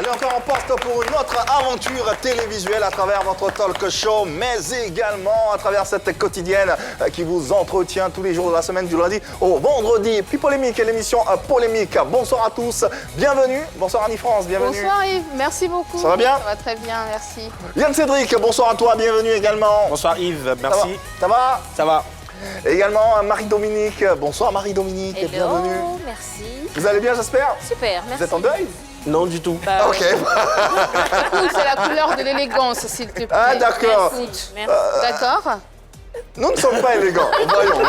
est encore en poste pour une autre aventure télévisuelle à travers votre talk show, mais également à travers cette quotidienne qui vous entretient tous les jours de la semaine, du lundi au vendredi. Puis Polémique, l'émission Polémique. Bonsoir à tous, bienvenue. Bonsoir Annie France, bienvenue. Bonsoir Yves, merci beaucoup. Ça va bien? Ça va très bien, merci. Yann Cédric, bonsoir à toi, bienvenue également. Bonsoir Yves, merci. Ça va? Ça va. Et également Marie-Dominique. Bonsoir Marie-Dominique, bienvenue. Merci. Vous allez bien, j'espère? Super, merci. Vous êtes en deuil? Non du tout. Ok. C'est la couleur de l'élégance, s'il te plaît. Ah d'accord. Merci. D'accord. Nous ne sommes pas élégants, voyons.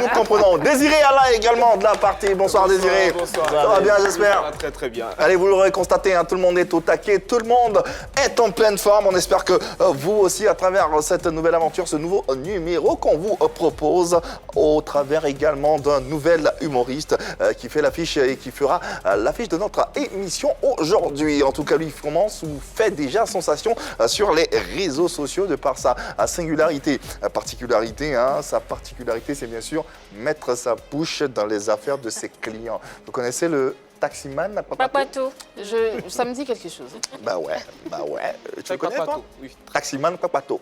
Nous comprenons. Désiré Alain également de la partie. Bonsoir Désiré. Bonsoir. Ça va bien, j'espère? Ça va très très bien. Allez, vous l'aurez constaté, hein, tout le monde est au taquet, tout le monde est en pleine forme. On espère que vous aussi, à travers cette nouvelle aventure, ce nouveau numéro qu'on vous propose, au travers également d'un nouvel humoriste qui fait l'affiche et qui fera l'affiche de notre émission aujourd'hui. En tout cas, lui commence ou fait déjà sensation sur les réseaux sociaux de par sa singularité. Sa particularité, c'est bien sûr mettre sa bouche dans les affaires de ses clients. Vous connaissez le taximan Papato. Ça me dit quelque chose. Bah ouais. Tu le connais Papato, pas? oui. Taximan Papato.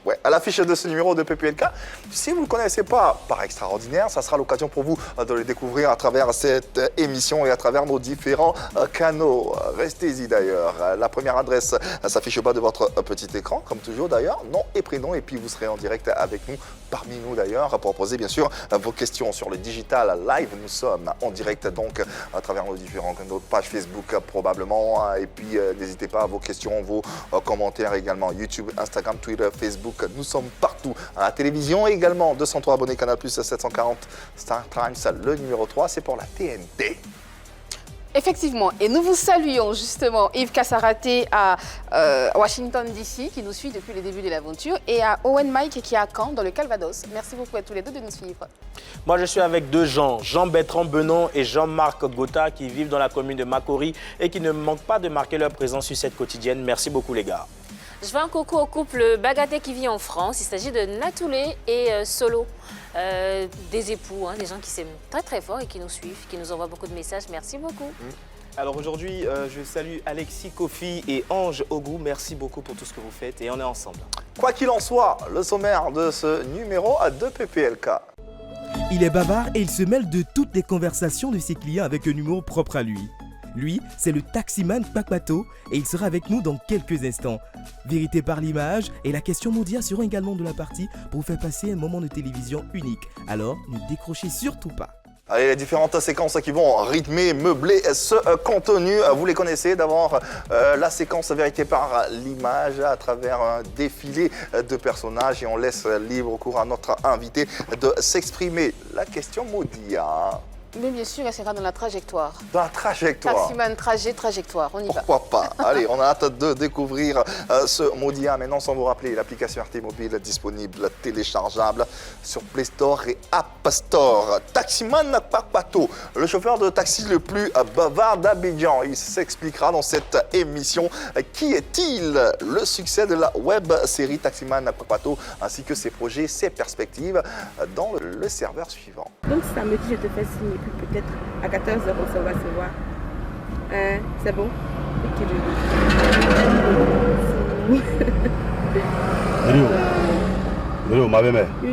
Ouais, à l'affiche de ce numéro de PPLK. Si vous ne le connaissez pas par extraordinaire, ça sera l'occasion pour vous de le découvrir à travers cette émission et à travers nos différents canaux. Restez-y d'ailleurs. La première adresse s'affiche au bas de votre petit écran, comme toujours d'ailleurs, nom et prénom, et puis vous serez en direct avec nous, parmi nous d'ailleurs, pour poser bien sûr vos questions sur le digital live. Nous sommes en direct donc à travers nos différents canaux, page Facebook probablement, et puis n'hésitez pas à vos questions, vos commentaires également, YouTube, Instagram, Twitter, Facebook. Nous sommes partout, à la télévision également, 203 abonnés, Canal+, 740 Star Times, le numéro 3, c'est pour la TNT. Effectivement, et nous vous saluons justement Yves Kassaraté à Washington DC qui nous suit depuis le début de l'aventure et à Owen Mike qui est à Caen dans le Calvados. Merci beaucoup à tous les deux de nous suivre. Moi je suis avec deux gens, Jean-Bertrand Benon et Jean-Marc Gotha qui vivent dans la commune de Makori et qui ne manquent pas de marquer leur présence sur cette quotidienne. Merci beaucoup les gars. Je fais un coucou au couple Bagaté qui vit en France. Il s'agit de Natoulé et Solo. Des époux, des gens qui s'aiment très très fort et qui nous suivent, qui nous envoient beaucoup de messages. Merci beaucoup. Alors aujourd'hui, je salue Alexis Kofi et Ange Ogou. Merci beaucoup pour tout ce que vous faites et on est ensemble. Quoi qu'il en soit, le sommaire de ce numéro de PPLK. Il est bavard et il se mêle de toutes les conversations de ses clients avec un humour propre à lui. Lui, c'est le taximan Papato et il sera avec nous dans quelques instants. Vérité par l'image et la question mondiale seront également de la partie pour vous faire passer un moment de télévision unique. Alors, ne décrochez surtout pas. Allez, les différentes séquences qui vont rythmer, meubler ce contenu, vous les connaissez. D'abord, la séquence Vérité par l'image à travers un défilé de personnages et on laisse libre cours à notre invité de s'exprimer. La question Maudia. Mais bien sûr, elle sera dans la trajectoire. Dans la trajectoire. Taximan, trajectoire, on y va. Pourquoi pas? Allez, on a hâte de découvrir ce maudit. Maintenant, sans vous rappeler, l'application RT Mobile disponible, téléchargeable sur Play Store et App Store. Taximan Papato, le chauffeur de taxi le plus bavard d'Abidjan. Il s'expliquera dans cette émission qui est-il? Le succès de la web série Taximan Papato ainsi que ses projets, ses perspectives dans le serveur suivant. Donc samedi, je te fais signer, puis peut-être à 14h, on va se voir. C'est bon? Ok, Hello, ma belle-mère. Oui.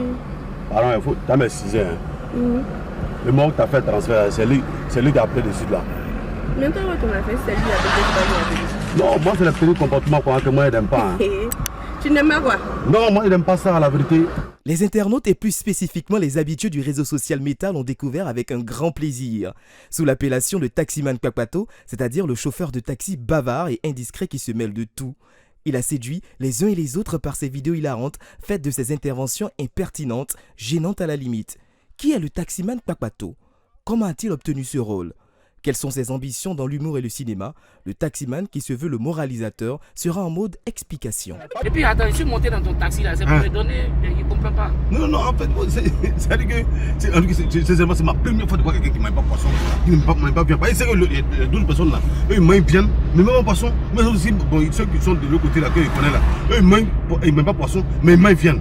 Pardon, il faut t'as m'excuser. Le moment que tu as fait le transfert, c'est lui qui a appelé dessus là. Mais toi, on a fait, c'est lui avec Non, moi c'est le petit comportement que moi je n'aime pas. Hein. Tu n'aimes pas quoi? Non, moi je n'aime pas ça, la vérité. Les internautes et plus spécifiquement les habitués du réseau social Meta l'ont découvert avec un grand plaisir. Sous l'appellation de Taximan Papato, c'est-à-dire le chauffeur de taxi bavard et indiscret qui se mêle de tout. Il a séduit les uns et les autres par ses vidéos hilarantes, faites de ses interventions impertinentes, gênantes à la limite. Qui est le Taximan Papato? Comment a-t-il obtenu ce rôle? Quelles sont ses ambitions dans l'humour et le cinéma? Le taximan, qui se veut le moralisateur, sera en mode explication. Et puis attends, je suis monté dans ton taxi là, c'est pour me donner, il ne comprend pas. Non, en fait, c'est ma première fois de voir quelqu'un qui ne m'aime pas poisson, qui ne m'aime pas viande. C'est que les 12 personnes là, eux ils m'aiment viande, mais même poisson, mais aussi bon, ceux qui sont de l'autre côté là, que je connais là, eux ils m'aiment pas poisson, mais ils m'aiment viande.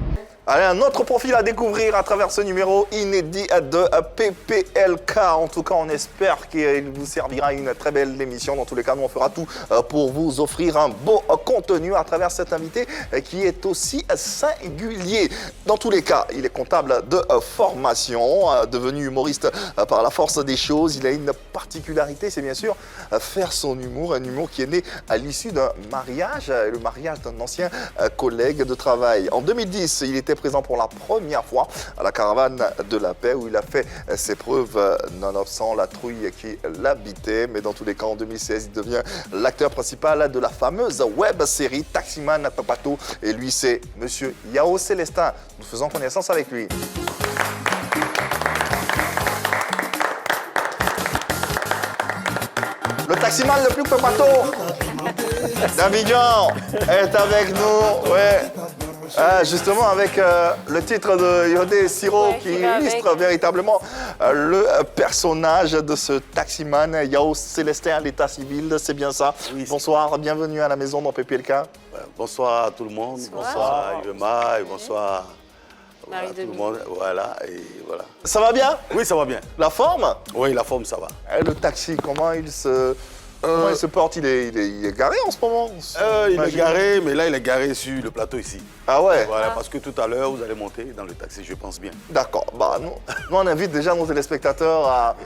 Allez, un autre profil à découvrir à travers ce numéro inédit de PPLK. En tout cas, on espère qu'il vous servira une très belle émission. Dans tous les cas, nous, on fera tout pour vous offrir un beau contenu à travers cet invité qui est aussi singulier. Dans tous les cas, il est comptable de formation, devenu humoriste par la force des choses. Il a une particularité, c'est bien sûr faire son humour, un humour qui est né à l'issue d'un mariage, le mariage d'un ancien collègue de travail. En 2010, il était présent pour la première fois à la caravane de la paix où il a fait ses preuves nonobstant la trouille qui l'habitait. Mais dans tous les cas, en 2016, il devient l'acteur principal de la fameuse web série Taximan Papato. Et lui, c'est Monsieur Yao Célestin. Nous faisons connaissance avec lui. Le taximan le plus papato d'Abidjan est avec nous. Ouais. Justement avec le titre de Yodé Siro qui illustre véritablement le personnage de ce taximan, Yao Célestin à l'état civil, c'est bien ça. Oui, bonsoir, bienvenue à la maison dans PPLK. Bonsoir à tout le monde, bonsoir Yvema et bonsoir à tout le monde. Voilà, et voilà. Ça va bien? Oui, ça va bien. La forme? Oui, la forme, ça va. Et le taxi, comment il se porte? Il est garé en ce moment? Il est garé, mais là, il est garé sur le plateau ici. Ah ouais? Voilà, parce que tout à l'heure, vous allez monter dans le taxi, je pense bien. D'accord. Bah, nous, on invite déjà nos téléspectateurs à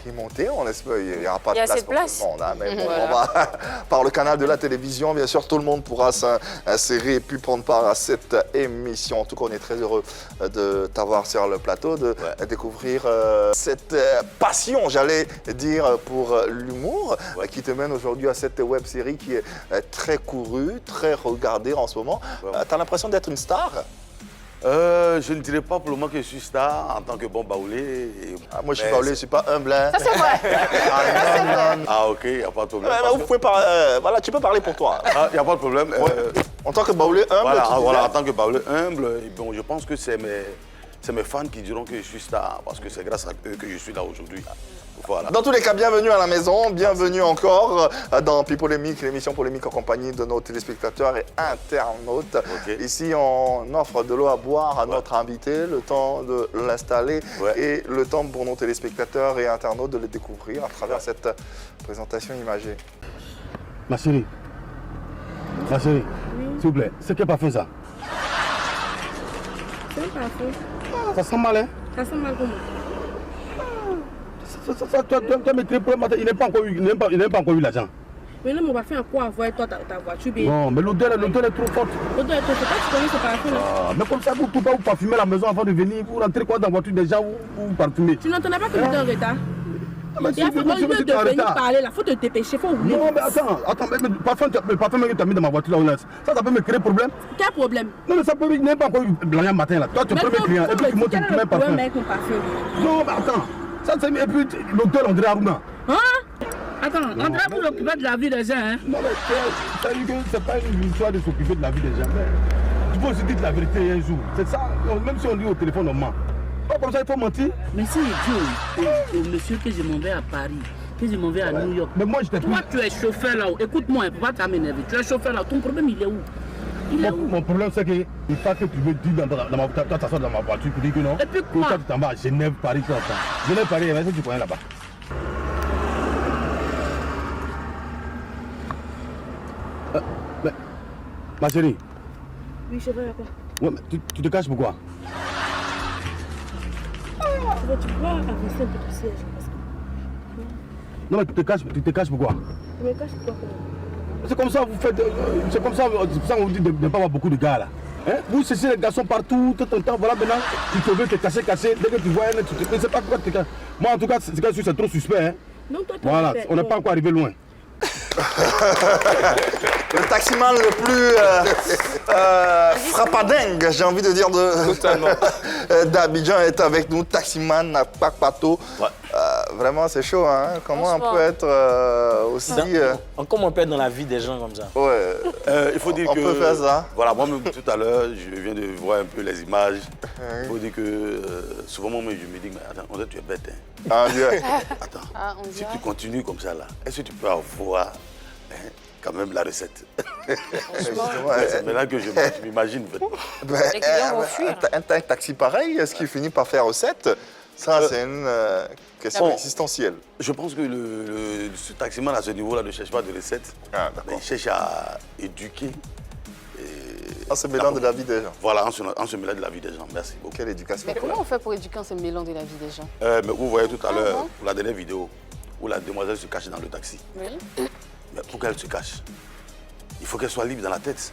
y monter. On espère qu'il n'y aura pas de place pour tout le monde. Hein, mais bon, on va, par le canal de la télévision, bien sûr, tout le monde pourra s'insérer et puis prendre part à cette émission. En tout cas, on est très heureux de t'avoir sur le plateau, de découvrir cette passion, j'allais dire, pour l'humour qui te mène aujourd'hui à cette web série qui est très courue, très regardée en ce moment. Tu as l'impression d'être une star? Je ne dirais pas pour le moment que je suis star en tant que bon baoulé. Moi, je suis baoulé, je ne suis pas humble. Hein. Ça, c'est vrai. Ah, ok, il n'y a pas de problème. Vous pouvez voilà, tu peux parler pour toi. Il n'y a pas de problème. En tant que baoulé humble, voilà, en tant que baoulé humble, bon, je pense que c'est mes fans qui diront que je suis star, parce que c'est grâce à eux que je suis là aujourd'hui. Voilà. Dans tous les cas, bienvenue à la maison, bienvenue encore dans Pipolémique, l'émission polémique en compagnie de nos téléspectateurs et internautes. Ici, on offre de l'eau à boire à notre invité, le temps de l'installer et le temps pour nos téléspectateurs et internautes de le découvrir à travers cette présentation imagée. Ma chérie, s'il vous plaît, c'est quel parfum ça? C'est un parfum. Ça sent mal, hein? Ça sent mal comment? Toi, mais il n'a pas encore eu l'argent. Mais non, mais on va faire un quoi avoir toi ta voiture? Non, mais l'odeur est trop forte. L'odeur est trop forte, tu connais ce parfum-là? Mais comme ça, vous ne pouvez pas vous parfumer la maison avant de venir, vous rentrez quoi dans la voiture des gens, vous parfumez. Tu n'entendais pas que j'étais en retard? Mais il faut de venir parler là, faut te dépêcher, faut rouler. Non, mais attends, mais le parfum que tu as mis dans ma voiture là, ça peut me créer problème? Quel problème? Non, mais ça peut venir pas encore blanc matin là. Toi, tu es le premier client, et puis tu montes, tu mets un parfum. Non, mais attends. Ça, c'est et puis l'hôtel André Aruna. Hein? Attends, André pour s'occuper de la vie des gens, hein? Non, mais c'est pas une histoire de s'occuper de la vie des gens. Mais il faut aussi dire la vérité un jour. C'est ça, même si on dit au téléphone, on ment. Pas comme ça, il faut mentir. Mais c'est idiot. Au monsieur que je m'en vais à Paris, que je m'en vais à New York. Mais moi, je t'ai pris. Toi, tu es chauffeur là-haut. Écoute-moi, il ne faut pas t'amener. Tu es chauffeur là. Ton problème, il est où? Mon problème, c'est que il faut que tu veux dire dans ma voiture, toi, t'assois dans ma voiture, tu dis que non. Et puis quoi? Toi, tu t'en vas à Genève, Paris, tout ça. Genève, Paris, est-ce que tu connais là-bas? Mais, ma chérie. Oui, je vais d'accord. Ouais, mais tu te caches pourquoi? Tu peux avancer un peu ton siège. Non, mais tu te caches pourquoi? Je me cache pourquoi? C'est comme ça, vous faites. C'est comme ça, on vous dit de ne pas avoir beaucoup de gars là. Hein? Vous cherchez les garçons partout, tout le temps, voilà maintenant, tu te veux te cacher, dès que tu vois un, tu ne sais pas pourquoi tu te caches. Moi en tout cas, c'est trop suspect. Hein? Non, toi, voilà, on n'est pas encore arrivé loin. Le taximan le plus frappadingue, j'ai envie de dire, d'Abidjan est avec nous, taximan à Papato. Vraiment, c'est chaud, hein? Comment on peut être aussi... Comment on peut être dans la vie des gens comme ça? Ouais, il faut dire on peut faire ça. Voilà, moi-même, tout à l'heure, je viens de voir un peu les images. Il faut dire que souvent, moi, je me dis, mais attends, on dirait que tu es bête. Hein? Ah, Dieu. Attends, si tu continues comme ça, là, est-ce que tu peux avoir quand même la recette. Justement, C'est maintenant que je m'imagine. Les clients vont fuir. un taxi pareil, est-ce qu'il finit par faire recette? Ça, c'est une question existentielle. Je pense que ce taximan à ce niveau-là ne cherche pas de recette, mais il cherche à éduquer. En se mêlant de la vie des gens. Voilà, en se mêlant de la vie des gens. Merci beaucoup. Quelle éducation. Mais comment on fait pour éduquer en se mêlant de la vie des gens? Mais vous voyez tout à l'heure, pour la dernière vidéo, où la demoiselle se cache dans le taxi. Oui. Mais pour qu'elle se cache, il faut qu'elle soit libre dans la tête.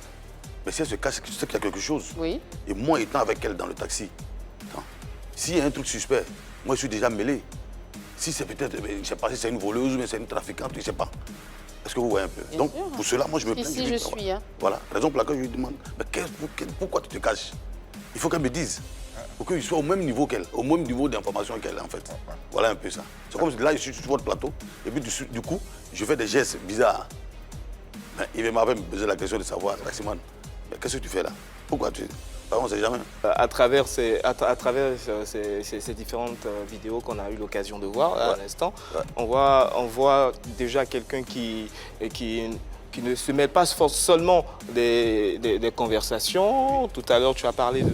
Mais si elle se cache, c'est qu'il y a quelque chose. Oui. Et moi, étant avec elle dans le taxi, s'il y a un truc suspect, moi, je suis déjà mêlé. Si c'est peut-être, je ne sais pas si c'est une voleuse ou c'est une trafiquante, je ne sais pas. Est-ce que vous voyez un peu? Donc, pour cela, moi, je me plains. Ici, je suis. Hein. Voilà, raison pour laquelle je lui demande, mais pourquoi tu te caches? Il faut qu'elle me dise. Pour qu'il soit au même niveau qu'elle, au même niveau d'information qu'elle, en fait. Voilà un peu ça. C'est comme là, je suis sur votre plateau, et puis du coup, je fais des gestes bizarres. Mais il m'avait posé la question de savoir, Taximan, mais qu'est-ce que tu fais là? Pourquoi tu... On ne sait jamais. À travers ces différentes vidéos qu'on a eu l'occasion de voir à l'instant, on voit déjà quelqu'un qui ne se mêle pas seulement des conversations. Tout à l'heure, tu as parlé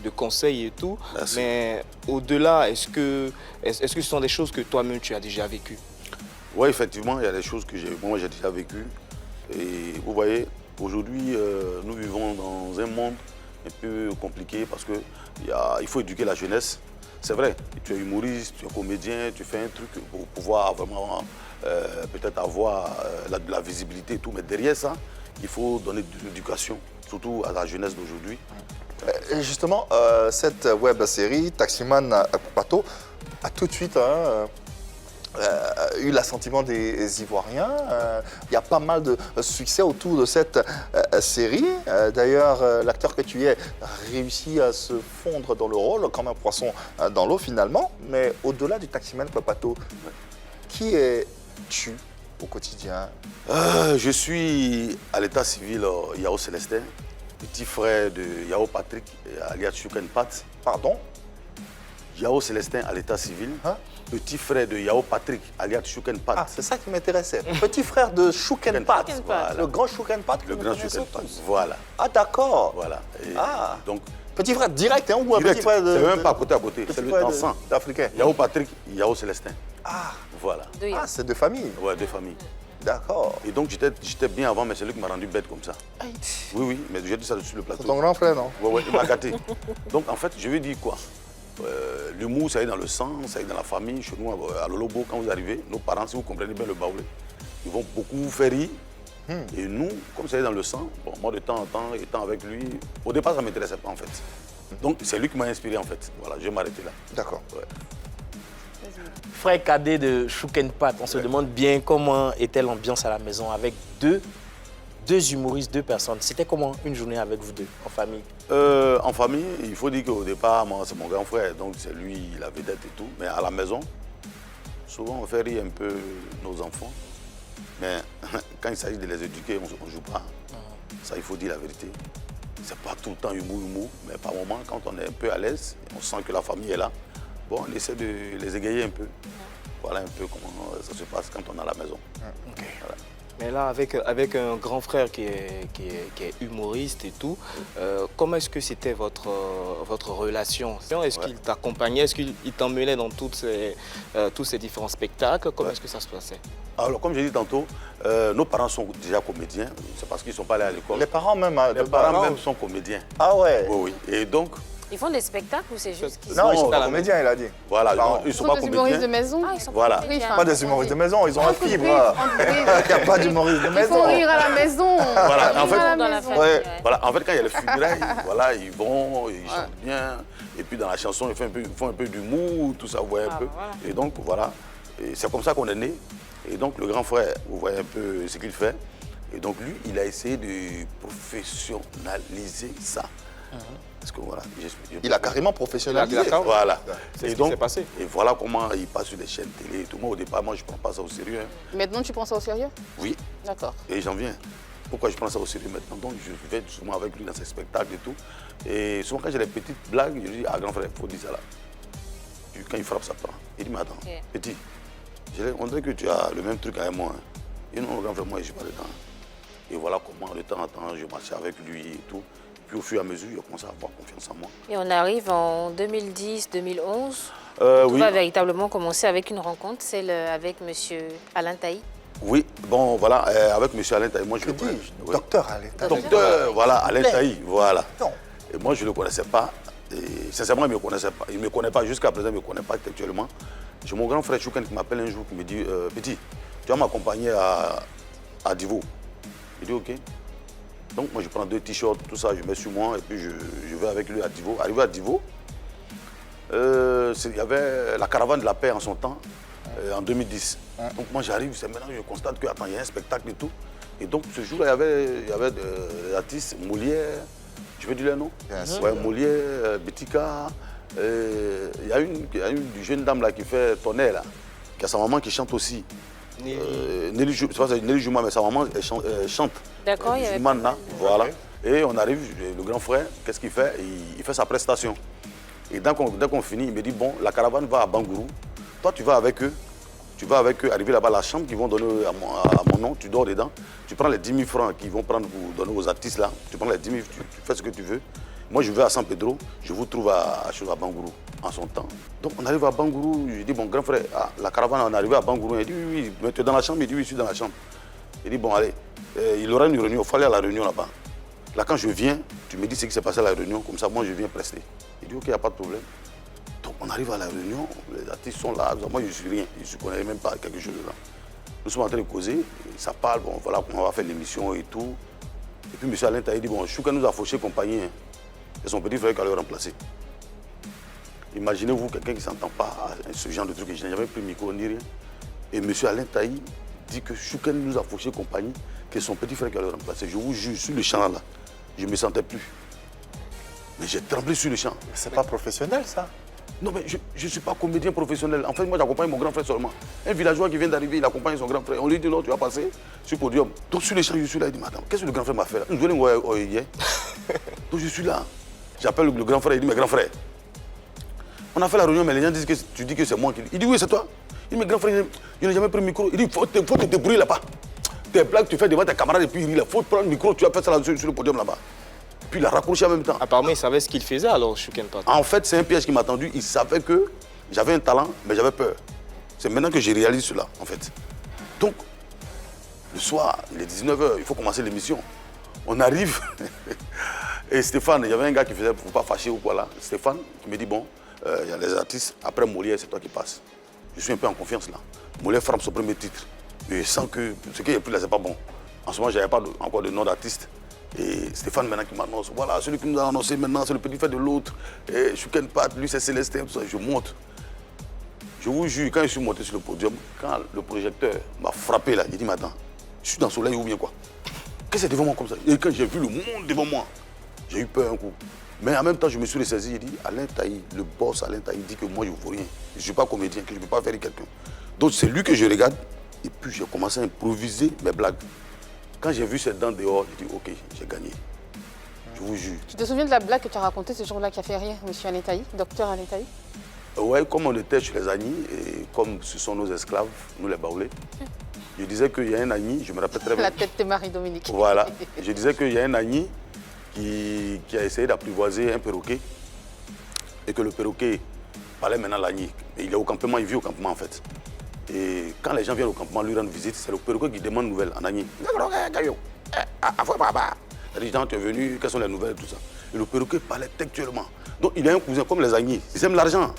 de conseils et tout. Merci. Mais au-delà, est-ce que ce sont des choses que toi-même tu as déjà vécues? Oui, effectivement, il y a des choses que moi j'ai déjà vécues. Et vous voyez, aujourd'hui, nous vivons dans un monde un peu compliqué parce qu'il faut éduquer la jeunesse. C'est vrai, tu es humoriste, tu es comédien, tu fais un truc pour pouvoir vraiment peut-être avoir de la visibilité et tout. Mais derrière ça, il faut donner de l'éducation, surtout à la jeunesse d'aujourd'hui. Justement, cette web série, Taximan Kpakpato, a tout de suite eu l'assentiment des Ivoiriens. Il y a pas mal de succès autour de cette série. D'ailleurs, l'acteur que tu es réussit à se fondre dans le rôle, comme un poisson dans l'eau finalement. Mais au-delà du Taximan Kpakpato, qui es-tu au quotidien? Je suis à l'état civil Yao Célestin, petit frère de Yao Patrick, alias Chouken-Pat. Pardon? Yao Célestin à l'état civil. Petit frère de Yao Patrick, alias Chouken-Pat. Ah, c'est ça qui m'intéressait. Petit frère de Chouken-Pat. Voilà. Le grand Chouken-Pat. Le grand Chouken-Pat, voilà. Ah, d'accord. Voilà. Et donc, petit frère direct, hein, ou un direct, petit frère de... c'est même pas côté à côté, c'est le sang africain. Yao Patrick, Yao Célestin. Ah, voilà. Ah, c'est de famille. Ouais, de famille. D'accord. Et donc, j'étais bien avant, mais c'est lui qui m'a rendu bête comme ça. Oui, mais j'ai dit ça sur le plateau. C'est ton grand frère, non? Ouais, il m'a gâté. Donc, en fait, je veux dire quoi? L'humour, ça est dans le sang, ça est dans la famille. Chez nous, à Lolobo, quand vous arrivez, nos parents, si vous comprenez bien le baoulé, ils vont beaucoup vous faire rire. Et nous, comme ça est dans le sang, bon, moi, de temps en temps, étant avec lui, au départ, ça ne m'intéressait pas, en fait. Donc, c'est lui qui m'a inspiré, en fait. Voilà, je vais m'arrêter là. D'accord. Ouais. Frère cadet de Chouken-Pat, on se demande bien comment était l'ambiance à la maison avec deux humoristes, deux personnes. C'était comment une journée avec vous deux, en famille? En famille, il faut dire qu'au départ, moi, c'est mon grand frère, donc c'est lui la vedette et tout. Mais à la maison, souvent, on fait rire un peu nos enfants. Mais quand il s'agit de les éduquer, on ne joue pas. Ça, il faut dire la vérité. C'est pas tout le temps humour, mais par moment, quand on est un peu à l'aise, on sent que la famille est là, bon, on essaie de les égayer un peu. Voilà un peu comment ça se passe quand on est à la maison. Okay. Voilà. Mais là, avec un grand frère qui est humoriste et tout, comment est-ce que c'était votre relation? Est-ce qu'il t'accompagnait? Est-ce qu'il t'emmenait dans tous ces différents spectacles? Comment est-ce que ça se passait? Alors, comme j'ai dit tantôt, nos parents sont déjà comédiens. C'est parce qu'ils ne sont pas allés à l'école. Les parents même, Les parents même sont comédiens. Ah ouais? Oui, oui. Et donc... Ils font des spectacles ou c'est juste qu'ils Non, ils sont pas comédiens, il a dit. Voilà, ils ne sont pas des comédiens. humoristes de maison. Ah, ils sont Voilà. comédiens. Pas des humoristes de maison, ils ont un fibre. Il n'y a pas d'humoristes de Ils maison. font rire à la maison. Voilà, en fait, Dans la famille, ouais. Voilà, en fait, quand il y a les funérailles, voilà, ils vont, ils chantent bien. Et puis dans la chanson, ils font un peu d'humour, tout ça, vous voyez un peu. Voilà. Et donc, voilà. Et c'est comme ça qu'on est né. Et donc, le grand frère, vous voyez un peu ce qu'il fait. Et donc, lui, il a essayé de professionnaliser ça. Parce que voilà, Il a carrément professionnalisé. Voilà. C'est ce Et qui donc, s'est passé. et voilà comment il passe sur des chaînes télé et tout. Moi, au départ, je ne prends pas ça au sérieux. Hein. Maintenant, tu prends ça au sérieux? Oui. D'accord. Et j'en viens. Pourquoi je prends ça au sérieux maintenant? Donc, je vais souvent avec lui dans ses spectacles et tout. Et souvent, quand j'ai des petites blagues, je dis, ah, grand frère, il faut dire ça là. Puis, quand il frappe, ça prend. Il dit, mais attends, petit, on dirait que tu as le même truc avec moi. Hein. Et non, grand frère, moi, je ne suis pas dedans. Et voilà comment, de temps en temps, je marchais avec lui et tout. Puis au fur et à mesure, il a commencé à avoir confiance en moi. Et on arrive en 2010-2011. Tout Oui. va véritablement commencer avec une rencontre, celle avec M. Alain Taï. Oui, bon, voilà, avec M. Alain Taï, moi je le connais. Oui. Docteur Alain Taï. Docteur, voilà, Alain Taï, voilà. Non. Et moi, je ne le connaissais pas. Et sincèrement, il ne me connaissait pas. Il ne me connaît pas jusqu'à présent, il ne me connaît pas actuellement. J'ai mon grand frère Chouken qui m'appelle un jour, qui me dit Petit, tu vas m'accompagner à Divo. Il dit OK. Donc, moi, je prends 2 t-shirts, tout ça, je mets sur moi et puis je vais avec lui à Divo. Arrivé à Divo, il y avait la caravane de la paix en son temps, en 2010. Donc, moi, j'arrive, c'est maintenant que je constate qu'il y a un spectacle et tout. Et donc, ce jour-là, il y avait des artistes, Molière, je veux dire les noms. Ouais, Molière, Betika. Il y a une jeune dame là qui fait Tonnerre, là, qui a sa maman qui chante aussi. Nelly Juma, mais sa maman elle chante. D'accord, il y avait là, voilà. Et on arrive, le grand frère, qu'est-ce qu'il fait? Il fait sa prestation. Et dès qu'on finit, il me dit, bon, la caravane va à Bangourou. Toi, tu vas avec eux. Tu vas avec eux, arriver là-bas, la chambre qu'ils vont donner à mon nom, tu dors dedans. Tu prends les 10 000 francs qu'ils vont prendre pour donner aux artistes là. Tu prends les 10 000, tu fais ce que tu veux. Moi, je vais à San Pedro, je vous trouve à Bangourou en son temps. Donc, on arrive à Bangourou, je dis, bon, grand frère, la caravane, on est arrivé à Bangourou. Il dit, oui, mais tu es dans la chambre? Il dit, oui, je suis dans la chambre. Il dit, bon, allez, il aura une réunion, il fallait à la réunion là-bas. Là, quand je viens, tu me dis ce qui s'est passé à la réunion, comme ça, moi, je viens prester. Il dit, OK, il n'y a pas de problème. Donc, on arrive à la réunion, les artistes sont là, moi, je ne suis rien, je ne connais même pas quelque chose là. Nous sommes en train de causer, ça parle, bon, voilà comment on va faire l'émission et tout. Et puis, M. Alain Taï dit, bon, Chouken nous a fauché compagnie, hein. Et son petit frère qui allait le remplacer. Imaginez-vous quelqu'un qui ne s'entend pas à ce genre de truc. Je n'ai jamais pris le micro ni rien. Et M. Alain Taï dit que Chouken nous a fauché compagnie, que son petit frère qui allait le remplacer. Je vous jure, sur le champ là, je ne me sentais plus. Mais j'ai tremblé sur le champ. C'est pas professionnel ça? Non, mais je ne suis pas comédien professionnel. En fait, moi, j'accompagne mon grand frère seulement. Un villageois qui vient d'arriver, il accompagne son grand frère. On lui dit non, tu vas passer sur le podium. Donc, sur les champs, je suis là. Il dit, madame, qu'est-ce que le grand frère m'a fait là? Donc, je suis là. J'appelle le grand frère. Il dit, mais grand frère, on a fait la réunion, mais les gens disent que tu dis que c'est moi qui. Il dit, oui, c'est toi. Il dit, mais grand frère, je n'ai jamais pris le micro. Il dit, faut te débrouiller là-bas. Tes blagues, tu fais devant tes camarades et puis il faut prendre le micro, tu as fait ça là sur le podium là-bas. Puis il a raccroché en même temps. Apparemment, il savait ce qu'il faisait alors, Chouken Pat. En fait, c'est un piège qui m'a tendu. Il savait que j'avais un talent, mais j'avais peur. C'est maintenant que j'ai réalisé cela, en fait. Donc, le soir, il est 19h, il faut commencer l'émission. On arrive, et Stéphane, il y avait un gars qui faisait pour pas fâcher ou quoi là. Stéphane, qui me dit, bon, il y a les artistes, après Molière, c'est toi qui passes. Je suis un peu en confiance là. Molière frappe son premier titre. Mais je sens que ce qu'il y a plus là, c'est pas bon. En ce moment, je n'avais pas encore de nom d'artiste. Et Stéphane maintenant qui m'annonce, voilà, celui qui nous a annoncé maintenant, c'est le petit frère de l'autre. Et Chouken Pat, lui c'est Célestin, tout ça. Je monte. Je vous jure, quand je suis monté sur le podium, quand le projecteur m'a frappé là, il dit, mais attends, je suis dans le soleil ou bien quoi? Qu'est-ce que c'est devant moi comme ça? Et quand j'ai vu le monde devant moi, j'ai eu peur un coup. Mais en même temps, je me suis ressaisi, il dit, Alain Taï, le boss Alain Taï dit que moi je ne vaux rien. Je ne suis pas comédien, que je ne peux pas faire quelqu'un. Donc c'est lui que je regarde, et puis j'ai commencé à improviser mes blagues. Quand j'ai vu cette dent dehors, j'ai dit, OK, j'ai gagné. Je vous jure. Tu te souviens de la blague que tu as racontée ce jour-là qui a fait rire, M. Alain Taï, docteur Alain Taï? Ouais, comme on était chez les Agnis, et comme ce sont nos esclaves, nous les Baoulés, je disais qu'il y a un Agni, je me rappelle très bien. La tête de Marie-Dominique. Voilà. Je disais qu'il y a un Agni qui a essayé d'apprivoiser un perroquet, et que le perroquet parlait maintenant l'Agni. Il est au campement, il vit au campement en fait. Et quand les gens viennent au campement lui rendre visite, c'est le perroquet qui demande nouvelles en Agni. Les gens, tu es venu, quelles sont les nouvelles, tout ça. Et le perroquet parlait textuellement. Donc il a un cousin, comme les Agnis, ils aiment l'argent.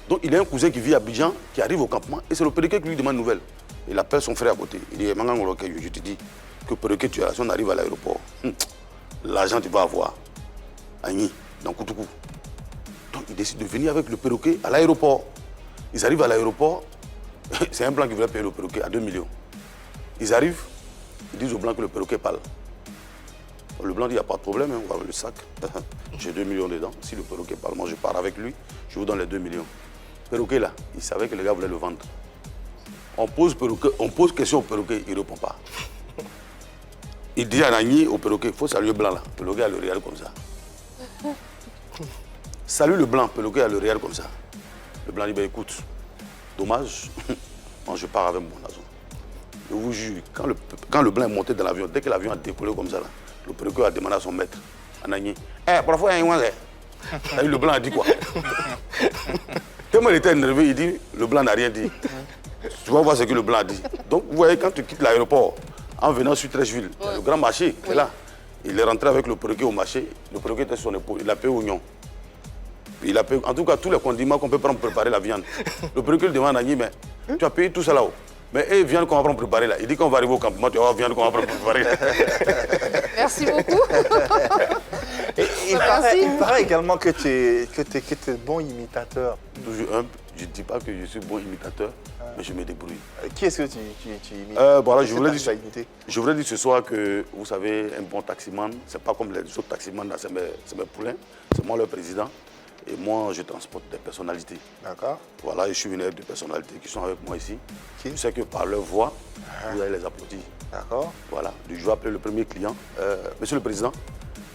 Donc il a un cousin qui vit à Abidjan, qui arrive au campement, et c'est le perroquet qui lui demande nouvelles. Il appelle son frère à côté. Il dit, Mangangoloke, je te dis que perroquet, tu as, si on arrive à l'aéroport, l'argent tu vas avoir. Agni, dans Koutoukou. Donc il décide de venir avec le perroquet à l'aéroport. Ils arrivent à l'aéroport. C'est un blanc qui voulait payer le perroquet à 2 millions. Ils arrivent, ils disent au blanc que le perroquet parle. Le blanc dit, il n'y a pas de problème, on va avec le sac. J'ai 2 millions dedans. Si le perroquet parle, moi je pars avec lui, je vous donne les 2 millions. Le perroquet là, il savait que le gars voulait le vendre. On pose question au perroquet, il ne répond pas. Il dit à Nagni, au perroquet, il faut saluer le blanc là. Le perroquet a le réel comme ça. Salut le blanc, le perroquet a le réel comme ça. Le blanc dit, ben écoute, dommage, moi je pars avec mon argent. je vous jure, quand le blanc est monté dans l'avion, dès que l'avion a décollé comme ça, là, le procureur a demandé à son maître, Anagni, parfois, le blanc a dit quoi? Tellement il était énervé, il dit, le blanc n'a rien dit. Tu vas voir ce que le blanc a dit. Donc, vous voyez, quand tu quittes l'aéroport, en venant sur Trècheville, le grand marché, c'est là. Il est rentré avec le procureur au marché, le procureur était sur son épaule, il a payé oignon. Il a payé, en tout cas, tous les condiments qu'on peut prendre pour préparer la viande. Le procureur demande à Nagni, mais tu as payé tout ça là-haut. Mais viande qu'on va prendre pour préparer là. Il dit qu'on va arriver au campement, tu vas voir viande qu'on va prendre pour préparer là. Merci beaucoup. Il paraît également que tu es bon imitateur. Toujours humble, je ne dis pas que je suis bon imitateur, mais je me débrouille. Qui est-ce que tu imites? Voilà, je voulais dire ce soir que, vous savez, un bon taximan, c'est pas comme les autres taximans, c'est mes poulains, c'est moi le président. Et moi, je transporte des personnalités. D'accord. Voilà, je suis venu avec des personnalités qui sont avec moi ici. Je sais que par leur voix, vous allez les applaudir. D'accord. Voilà, je vais appeler le premier client. Monsieur le Président,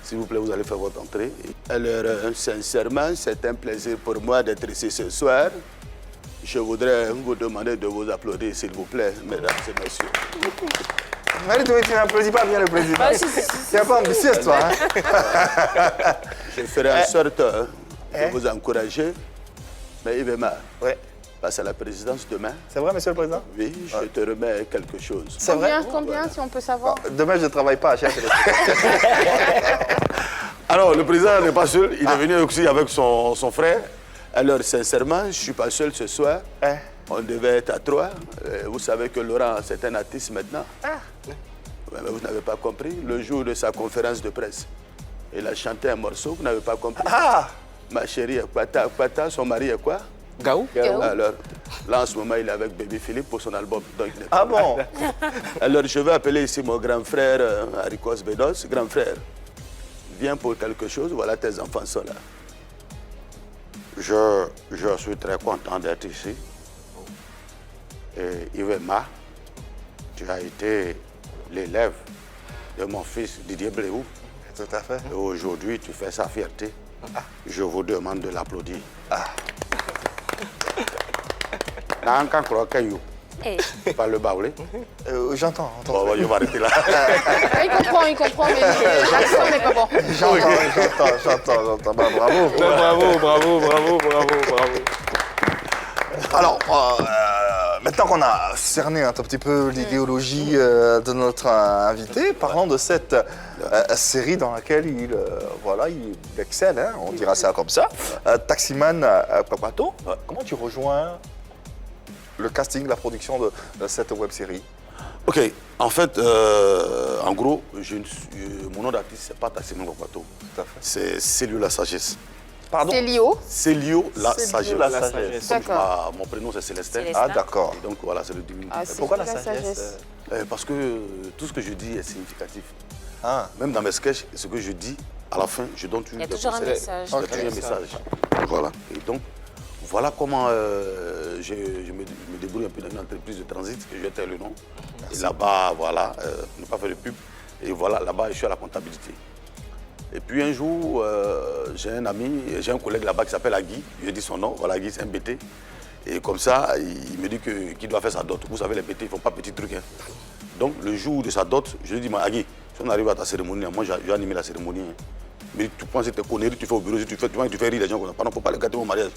s'il vous plaît, vous allez faire votre entrée. Alors, sincèrement, c'est un plaisir pour moi d'être ici ce soir. Je voudrais vous demander de vous applaudir, s'il vous plaît, mesdames et messieurs. Mais tu n'applaudis pas bien le président. Tu n'es pas ambitieuse, toi. Hein? Je ferai en sorte de vous encourager. Mais Yves-Mar, passe à la présidence demain. C'est vrai, monsieur le président? Oui, je te remets quelque chose. C'est vrai? Combien, si on peut savoir? Demain, je ne travaille pas, cher. Alors, le président n'est pas seul. Il est venu aussi avec son frère. Alors, sincèrement, je ne suis pas seul ce soir. On devait être à 3. Vous savez que Laurent, c'est un artiste maintenant. Mais vous n'avez pas compris. Le jour de sa conférence de presse, il a chanté un morceau, vous n'avez pas compris. Ma chérie est Kwata, son mari est quoi? Gaou. Alors, là, en ce moment, il est avec Baby Philippe pour son album. Donc, bon? Alors, je vais appeler ici mon grand frère, Arikos Bedos. Grand frère, viens pour quelque chose. Voilà, tes enfants sont là. Je suis très content d'être ici. Et Yves-Mar, tu as été l'élève de mon fils Didier Bléou. Tout à fait. Et aujourd'hui, tu fais sa fierté. Je vous demande de l'applaudir. Pas le baoulé. J'entends. Bon, je vais arrêter là. Il comprend, mais l'accent n'est pas bon. J'entends. Bah, bravo. Bravo. Alors, maintenant qu'on a cerné un tout petit peu l'idéologie de notre invité, parlons de cette série dans laquelle il excelle, hein, on dira ça comme ça. Taximan Kwakwato, comment tu rejoins le casting, la production de cette web-série? Ok, en fait, en gros, mon nom d'artiste, c'est pas Taximan Kwakwato. C'est Célio La Sagesse. Pardon? Célio La Sagesse. D'accord. Mon prénom, c'est Célestin. Ah, d'accord. Et donc, voilà, c'est le diminutif. Pourquoi la sagesse? Parce que tout ce que je dis est significatif. Même dans mes sketchs, ce que je dis, à la fin, je donne toujours Il y a toujours un message. Il y a toujours un message. Voilà. Et donc, voilà comment je me débrouille un peu dans une entreprise de transit, que je vais taire le nom. Et là-bas, voilà, ne pas faire de pub. Et voilà, là-bas, je suis à la comptabilité. Et puis un jour, j'ai un ami, j'ai un collègue là-bas qui s'appelle Agui. Je dis son nom, voilà, Agui, c'est un BT. Et comme ça, il me dit qu'il doit faire sa dot. Vous savez, les BT, ils ne font pas petits trucs. Hein. Donc, le jour de sa dot, je lui dis, Agui, si on arrive à ta cérémonie, moi, j'ai animé la cérémonie. Hein. Mais tu penses que tes conneries, tu fais au bureau, tu fais rire les gens. Il ne faut pas les gâter au mariage.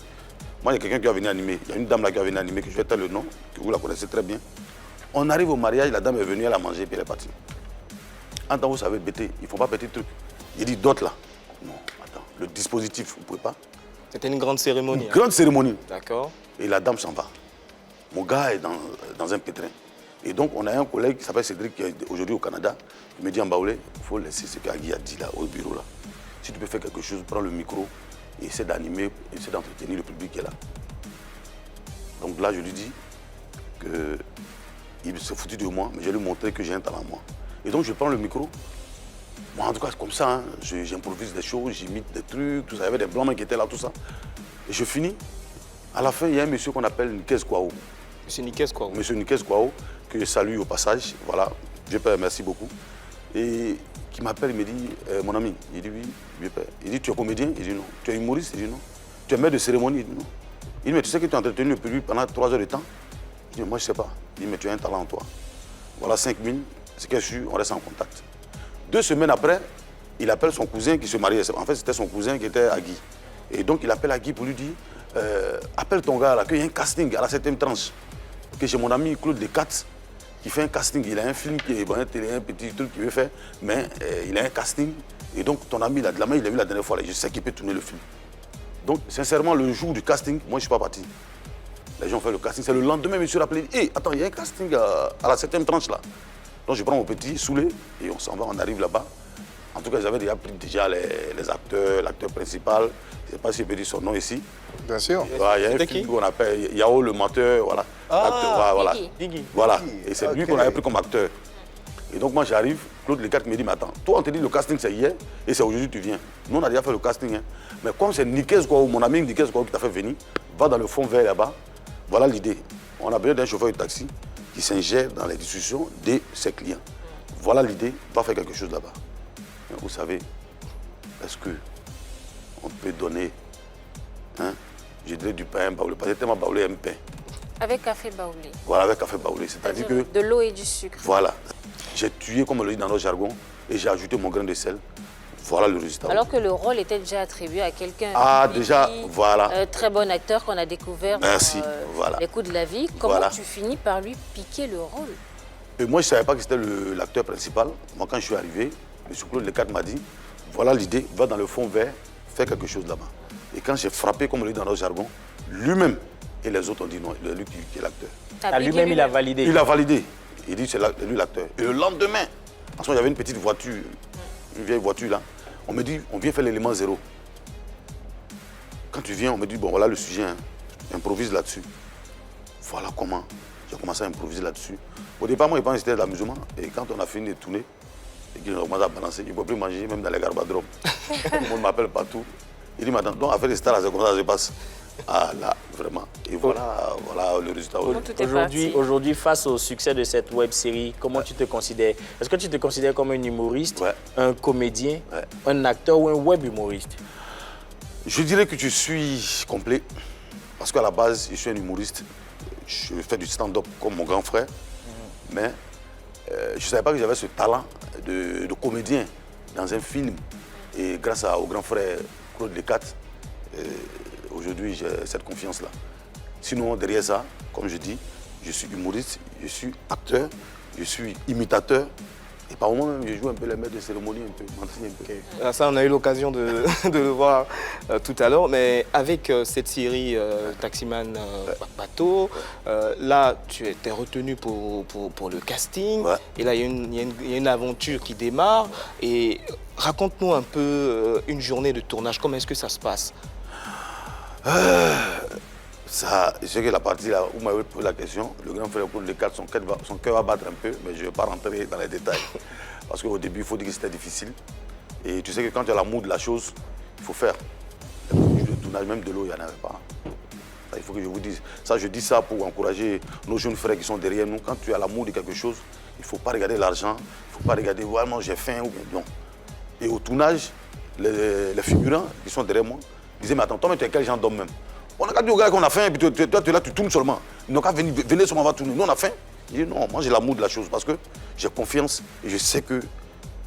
Moi, il y a quelqu'un qui va venir animer. Il y a une dame là qui va venir animer, que je vais taire le nom, que vous la connaissez très bien. On arrive au mariage, la dame est venue, elle a mangé, puis elle est partie. En temps, vous savez, BT, ils ne font pas petits trucs. Il dit d'autres là. Non, attends, le dispositif, vous ne pouvez pas. C'était une grande cérémonie. Une grande cérémonie. D'accord. Et la dame s'en va. Mon gars est dans un pétrin. Et donc, on a un collègue qui s'appelle Cédric, qui est aujourd'hui au Canada. Il me dit, Mbaoulé, il faut laisser ce qu'Agui a dit là, au bureau là. Si tu peux faire quelque chose, prends le micro et essaie d'animer, essaie d'entretenir le public qui est là. Donc là, je lui dis qu'il s'est foutu de moi, mais je lui ai montré que j'ai un talent moi. Et donc, je prends le micro. Moi, en tout cas, c'est comme ça, hein. J'improvise des choses, j'imite des trucs, tout ça. Il y avait des blancs qui étaient là, tout ça. Et je finis. À la fin, il y a un monsieur qu'on appelle Nikes Kwao. Monsieur Nikes Kwao. Monsieur Nikes Kwao, que je salue au passage. Voilà, vieux père, merci beaucoup. Et qui m'appelle, il me dit, mon ami, il dit oui, vieux père. Il dit, tu es comédien? Il dit non. Tu es humoriste? Il dit non. Tu es maître de cérémonie? Il dit non. Il dit, mais tu sais que tu as entretenu le public pendant 3 heures de temps? Il dit, moi, je ne sais pas. Il dit, mais tu as un talent en toi. voilà 5 000, c'est qu'elle suit, on reste en contact. 2 semaines après, il appelle son cousin qui se mariait. En fait, c'était son cousin qui était à Guy. Et donc, il appelle à Guy pour lui dire, appelle ton gars là, qu'il y a un casting à la 7e tranche. Que j'ai mon ami Claude Descartes qui fait un casting. Il a un film, qui est bon, un petit truc qu'il veut faire, mais il a un casting. Et donc, ton ami, il a vu la dernière fois, là, je sais qu'il peut tourner le film. Donc, sincèrement, le jour du casting, moi, je ne suis pas parti. Les gens ont fait le casting. C'est le lendemain, monsieur l'a appelé. Hé, attends, il y a un casting à la 7e tranche là. Donc, je prends mon petit saoulé et on s'en va, on arrive là-bas. En tout cas, ils avaient déjà pris les acteurs, l'acteur principal. Je ne sais pas si je peux dire son nom ici. Bien sûr. Il y a un film qu'on appelle Yao le menteur, voilà. Voilà. Voilà. Et c'est lui qu'on avait pris comme acteur. Et donc moi j'arrive, Claude Descartes me dit, mais attends, toi on te dit le casting c'est hier et c'est aujourd'hui que tu viens. Nous on a déjà fait le casting. Hein. Mais comme c'est Nikes, mon ami Nikes qui t'a fait venir, va dans le fond vert là-bas. Voilà l'idée. On a besoin d'un chauffeur de taxi qui s'ingère dans les discussions de ses clients. Voilà l'idée, va faire quelque chose là-bas. Vous savez, est-ce qu'on peut donner, hein, je dirais du pain baoulé, parce que tellement baoulé aime pain. Avec café baoulé. Voilà, avec café baoulé, c'est-à-dire que... De l'eau et du sucre. Voilà. J'ai tué, comme on le dit dans notre jargon, et j'ai ajouté mon grain de sel. Voilà le résultat. Alors que le rôle était déjà attribué à quelqu'un. Ah, déjà, voilà. Très bon acteur qu'on a découvert Merci, dans voilà. Les coups de la vie. Comment Voilà. tu finis par lui piquer le rôle? Et moi, je ne savais pas que c'était l'acteur principal. Moi, quand je suis arrivé, M. Claude Descartes m'a dit, voilà l'idée, va dans le fond vert, fais quelque chose là-bas. Et quand j'ai frappé, comme on le dit dans notre jargon, lui-même et les autres ont dit non, c'est lui qui est l'acteur. Ah, lui-même, il a validé. Il a validé. Il dit c'est lui l'acteur. Et le lendemain, parce qu'il y avait une petite voiture, une vieille voiture là, on me dit, on vient faire l'élément 0. Quand tu viens, on me dit, bon voilà le sujet, hein, improvise là-dessus. Voilà comment j'ai commencé à improviser là-dessus. Au départ, moi, je pensais que c'était de l'amusement. Et quand on a fini de tourner, et qu'il a commencé à balancer, il ne peut plus manger, même dans les garbadromes. Tout le monde m'appelle partout. Il dit, mais attends, donc affaire des stars, c'est comme ça que ça se passe. Ah là, vraiment. Et voilà le résultat. Aujourd'hui, face au succès de cette web série, comment tu te considères? Est-ce que tu te considères comme un humoriste, un comédien, un acteur ou un web humoriste? Je dirais que je suis complet. Parce qu'à la base, je suis un humoriste. Je fais du stand-up comme mon grand frère. Mais je ne savais pas que j'avais ce talent de comédien dans un film. Et grâce au grand frère Claude Descartes, aujourd'hui, j'ai cette confiance-là. Sinon, derrière ça, comme je dis, je suis humoriste, je suis acteur, je suis imitateur. Et par moments même, je joue un peu les maîtres de cérémonie, un peu, m'enseigne un peu. Ça, on a eu l'occasion de le voir tout à l'heure. Mais avec cette série Taximan Bateau, là, tu es retenu pour le casting. Et là, il y a une aventure qui démarre. Et raconte-nous un peu une journée de tournage. Comment est-ce que ça se passe? Ça, je sais que la partie là où vous m'avez posé la question, le grand frère Claude Descartes, son cœur va battre un peu, mais je ne vais pas rentrer dans les détails. Parce qu'au début, il faut dire que c'était difficile. Et tu sais que quand tu as l'amour de la chose, il faut faire. Le tournage, même de l'eau, il n'y en avait pas. Ça, il faut que je vous dise. Ça, je dis ça pour encourager nos jeunes frères qui sont derrière nous. Quand tu as l'amour de quelque chose, il ne faut pas regarder l'argent, il ne faut pas regarder vraiment j'ai faim ou bien non. Et au tournage, les figurants qui sont derrière moi disaient, mais attends, toi, mais tu es quel genre d'homme même? On a qu'à dire aux gars qu'on a faim, et puis toi, tu es là, tu tournes seulement. Ils n'ont qu'à venir seulement, on va tourner. Nous, on a faim. Je dis non, moi, j'ai l'amour de la chose parce que j'ai confiance et je sais que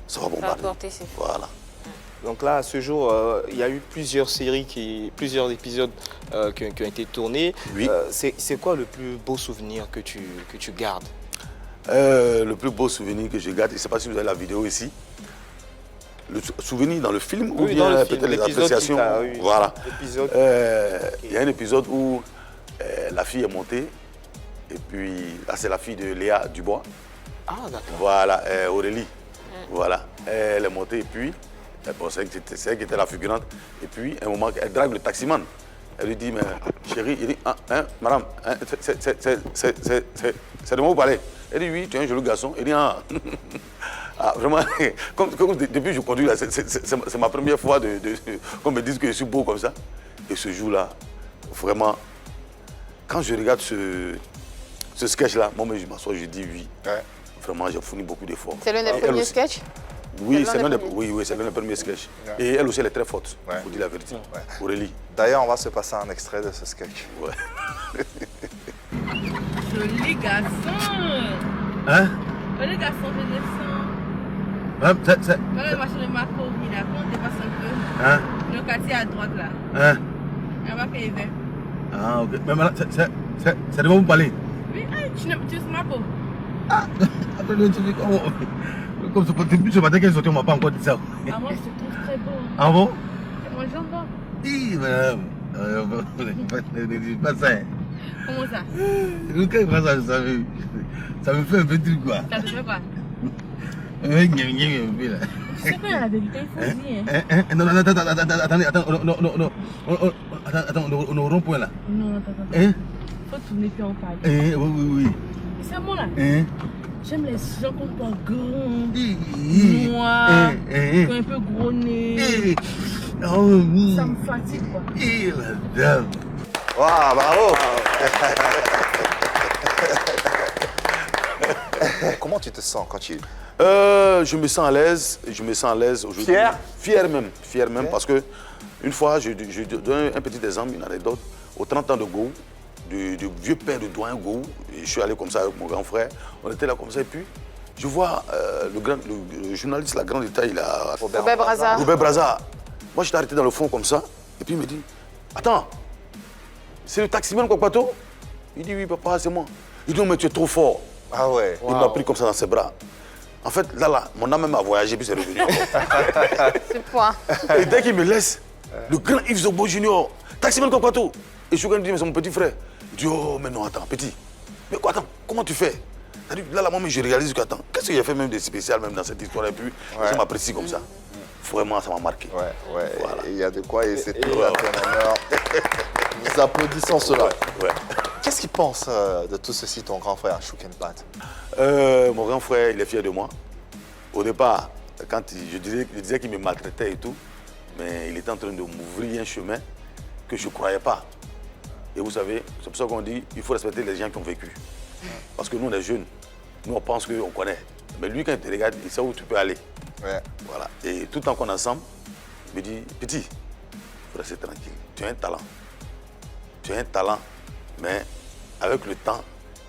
ça va bombarder. Voilà. Donc là, à ce jour, il y a eu plusieurs épisodes qui ont été tournés. Oui. C'est quoi le plus beau souvenir que tu gardes? Le plus beau souvenir que je garde, je ne sais pas si vous avez la vidéo ici. Le souvenir dans le film ou bien peut-être les appréciations. Voilà. Il y a un épisode où la fille est montée et puis là c'est la fille de Léa Dubois. Ah d'accord. Voilà, Aurélie. Voilà, elle est montée et puis c'est elle qui était la figurante. Et puis à un moment elle drague le taximan. Elle lui dit mais chérie, il dit madame, c'est de moi vous parlez. Elle dit oui, tu es un joli garçon. Elle dit ah. Ah, vraiment, comme depuis que je conduis là, c'est ma première fois qu'on me dise que je suis beau comme ça. Et ce jour-là, vraiment, quand je regarde ce sketch-là, moi je m'assois, je dis oui. Vraiment, j'ai fourni beaucoup d'efforts. C'est l'un des premiers sketchs? Oui, c'est l'un des premiers sketchs. Et elle aussi, elle est très forte, il faut dire la vérité. Aurélie. D'ailleurs, on va se passer un extrait de ce sketch. Joli garçon. Hein? Les garçons, je Hein, Dans le marché de Marco, il a quand on dépasse un peu. Hein? Le quartier à droite là. Hein? On va payer 20. Ah, ok. Mais maintenant, c'est de vous parler. Oui, tu es sur Marco. Attends, comme ce matin qu'elle sortait, on m'a pas encore dit ça. Ah, moi, je te trouve très beau. Ah bon? C'est mon jambon. Oui, madame. Ne dis pas ça. Comment ça? Quand il prend ça, ça me fait un peu truc quoi. Ça te fait quoi? Un peu là. Tu sais quoi, la vérité, il faut dire. Non, attends, attends, on est au rond-point là. Non, attends. Hein? Faut tourner puis on parle. Oui. C'est moi là. Hein? J'aime les gens qu'on voit grands, noirs, qui ont un peu gros nez. Ça me fatigue quoi. Madame. Waouh, bravo. Comment tu te sens quand tu... Je me sens à l'aise, aujourd'hui. Fier? Fier même, parce que une fois, je donne un petit exemple, une anecdote. Aux 30 ans de Gou, du vieux père de doyen Gou, je suis allé comme ça avec mon grand frère, on était là comme ça, et puis je vois le journaliste, la grande détail, il a... Robert Brazza. Robert Brazza. Moi, j'étais arrêté dans le fond comme ça, et puis il me dit, attends, c'est le taximan Kwakwato? Il dit, oui, papa, c'est moi. Il dit, non, mais tu es trop fort. Ah ouais. Il m'a pris comme ça dans ses bras. En fait, là, mon âme même a voyagé, puis c'est revenu. C'est point. Et dès qu'il me laisse, le grand Yves Zobo Junior, taximan Kwakwato. Et Chouken me dit, mais c'est mon petit frère. Il dit, oh, mais non, attends, petit. Mais quoi, attends, comment tu fais? Là, moi, je réalise que, attends, qu'est-ce qu'il a fait même de spécial même dans cette histoire? Et puis, je m'apprécie comme ça. Vraiment, ça m'a marqué. Ouais. Voilà. Il y a de quoi et c'est tout à ton honneur. Nous applaudissons cela. Ouais. Qu'est-ce qu'il pense de tout ceci, ton grand frère, Chouken-Pat? Mon grand frère, il est fier de moi. Au départ, quand je disais qu'il me maltraitait et tout, mais il était en train de m'ouvrir un chemin que je ne croyais pas. Et vous savez, c'est pour ça qu'on dit qu'il faut respecter les gens qui ont vécu. Parce que nous, on est jeunes. Nous, on pense qu'on connaît. Mais lui, quand il te regarde, il sait où tu peux aller. Ouais. Voilà. Et tout le temps qu'on est ensemble, il me dit, petit, il faut rester tranquille. Tu as un talent. Tu as un talent, mais avec le temps,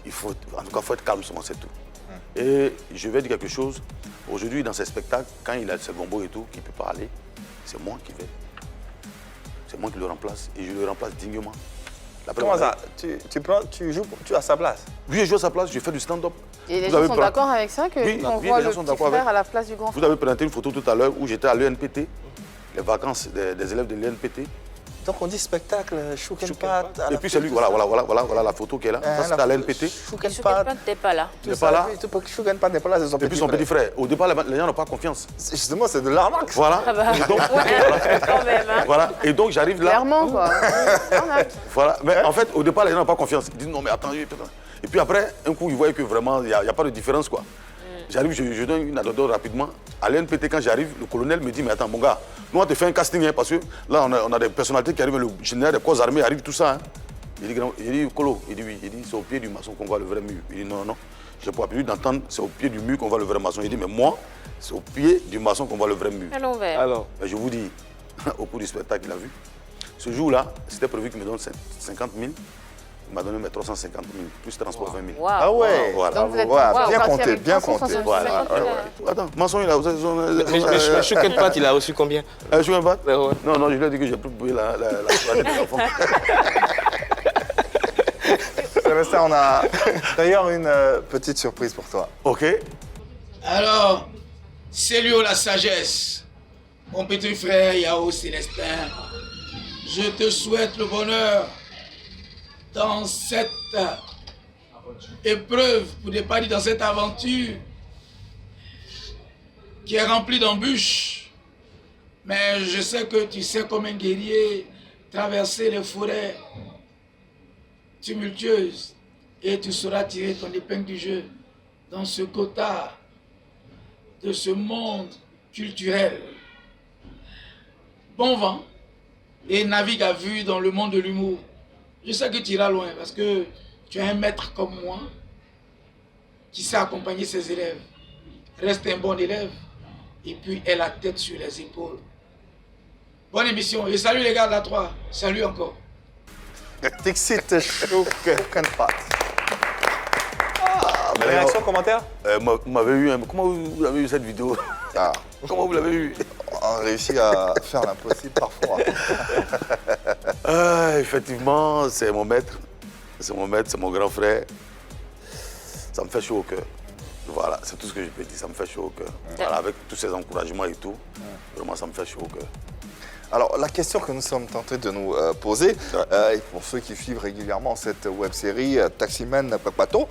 il faut être calme souvent, c'est tout. Et je vais dire quelque chose. Aujourd'hui, dans ces spectacles, quand il a ses gombos et tout, qu'il ne peut pas aller, c'est moi qui vais. C'est moi qui le remplace. Et je le remplace dignement. Comment ça? Tu joues à sa place? Oui, je joue à sa place, je fais du stand-up. Et les gens sont d'accord avec ça, qu'on voit le petit frère à la place du grand frère? Vous avez présenté une photo tout à l'heure où j'étais à l'ENPT, les vacances des élèves de l'ENPT. Donc on dit spectacle, Chouken-Pat. Et puis c'est lui, voilà la photo qui est là. Ça c'était à l'ENPT. Chouken-Pat n'était pas là. Il n'est pas là. Chouken-Pat n'est pas là, c'est son petit frère. Et puis son petit frère. Au départ, les gens n'ont pas confiance. Justement, c'est de l'arnaque. Voilà. Et donc, quand même. Hein. Voilà. Et donc j'arrive là. Clairement, quoi. Voilà. Mais en fait, au départ, les gens n'ont pas confiance. Ils disent non, mais attends. Et puis après, un coup, ils voient que vraiment, il n'y a pas de différence, quoi. J'arrive, je donne une anecdote rapidement. À l'NPT, quand j'arrive, le colonel me dit, mais attends, mon gars, nous, on te fait un casting, hein, parce que là, on a des personnalités qui arrivent, le général des corps armés arrive, tout ça. Hein. Il dit, Colo, il dit oui. Il dit, c'est au pied du maçon qu'on voit le vrai mur. Il dit, non, je n'ai pas pu d'entendre, c'est au pied du mur qu'on voit le vrai maçon. Il dit, mais moi, c'est au pied du maçon qu'on voit le vrai mur. À l'envers. Alors, Mais je vous dis, au cours du spectacle qu'il a vu, ce jour-là, c'était prévu qu'il me donne 50 000. Il m'a donné mes 350 000, plus transport 20 000. Wow. Ah ouais. Voilà. Donc vous êtes Bien compté, bien compté. Voilà. Attends, maçon, il a... mais Chouken-Pat, il a reçu combien? Chouken-Pat? Ouais. Non, je lui ai dit que j'ai plus payé la soirée des enfants. Sébastien, on a d'ailleurs une petite surprise pour toi. OK. Alors, salut la sagesse, mon petit frère Yao Célestin. Je te souhaite le bonheur dans cette épreuve, pour ne pas dire dans cette aventure qui est remplie d'embûches. Mais je sais que tu sais comme un guerrier traverser les forêts tumultueuses et tu sauras tirer ton épingle du jeu dans ce quota de ce monde culturel. Bon vent et navigue à vue dans le monde de l'humour. Je sais que tu iras loin parce que tu es un maître comme moi qui sait accompagner ses élèves. Reste un bon élève et puis aie la tête sur les épaules. Bonne émission et salut les gars de la 3. Salut encore. T'excites Chouken-Pat. Réaction, commentaire Vous m'avez eu, comment vous avez eu cette vidéo? Comment vous l'avez eu? On a réussi à faire l'impossible parfois. Effectivement, c'est mon maître. C'est mon maître, c'est mon grand frère. Ça me fait chaud au cœur. Voilà, c'est tout ce que je peux dire, ça me fait chaud au cœur. Voilà, avec tous ces encouragements et tout, vraiment ça me fait chaud au cœur. Alors, la question que nous sommes tentés de nous poser, et pour ceux qui suivent régulièrement cette web-série Taximan Papato,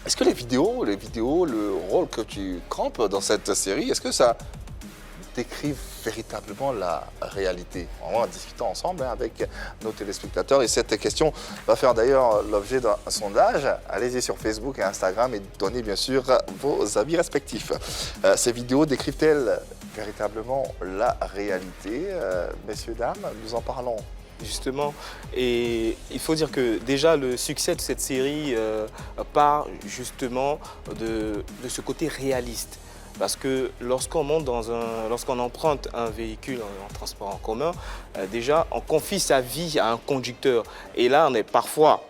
est-ce que les vidéos, le rôle que tu campes dans cette série, est-ce que ça décrit véritablement la réalité? En discutant ensemble avec nos téléspectateurs. Et cette question va faire d'ailleurs l'objet d'un sondage. Allez-y sur Facebook et Instagram et donnez bien sûr vos avis respectifs. Ces vidéos décrivent-elles véritablement la réalité? Messieurs, dames, nous en parlons. Justement, et il faut dire que déjà le succès de cette série part justement de ce côté réaliste. Parce que lorsqu'on emprunte un véhicule en transport en commun, déjà on confie sa vie à un conducteur. Et là on est parfois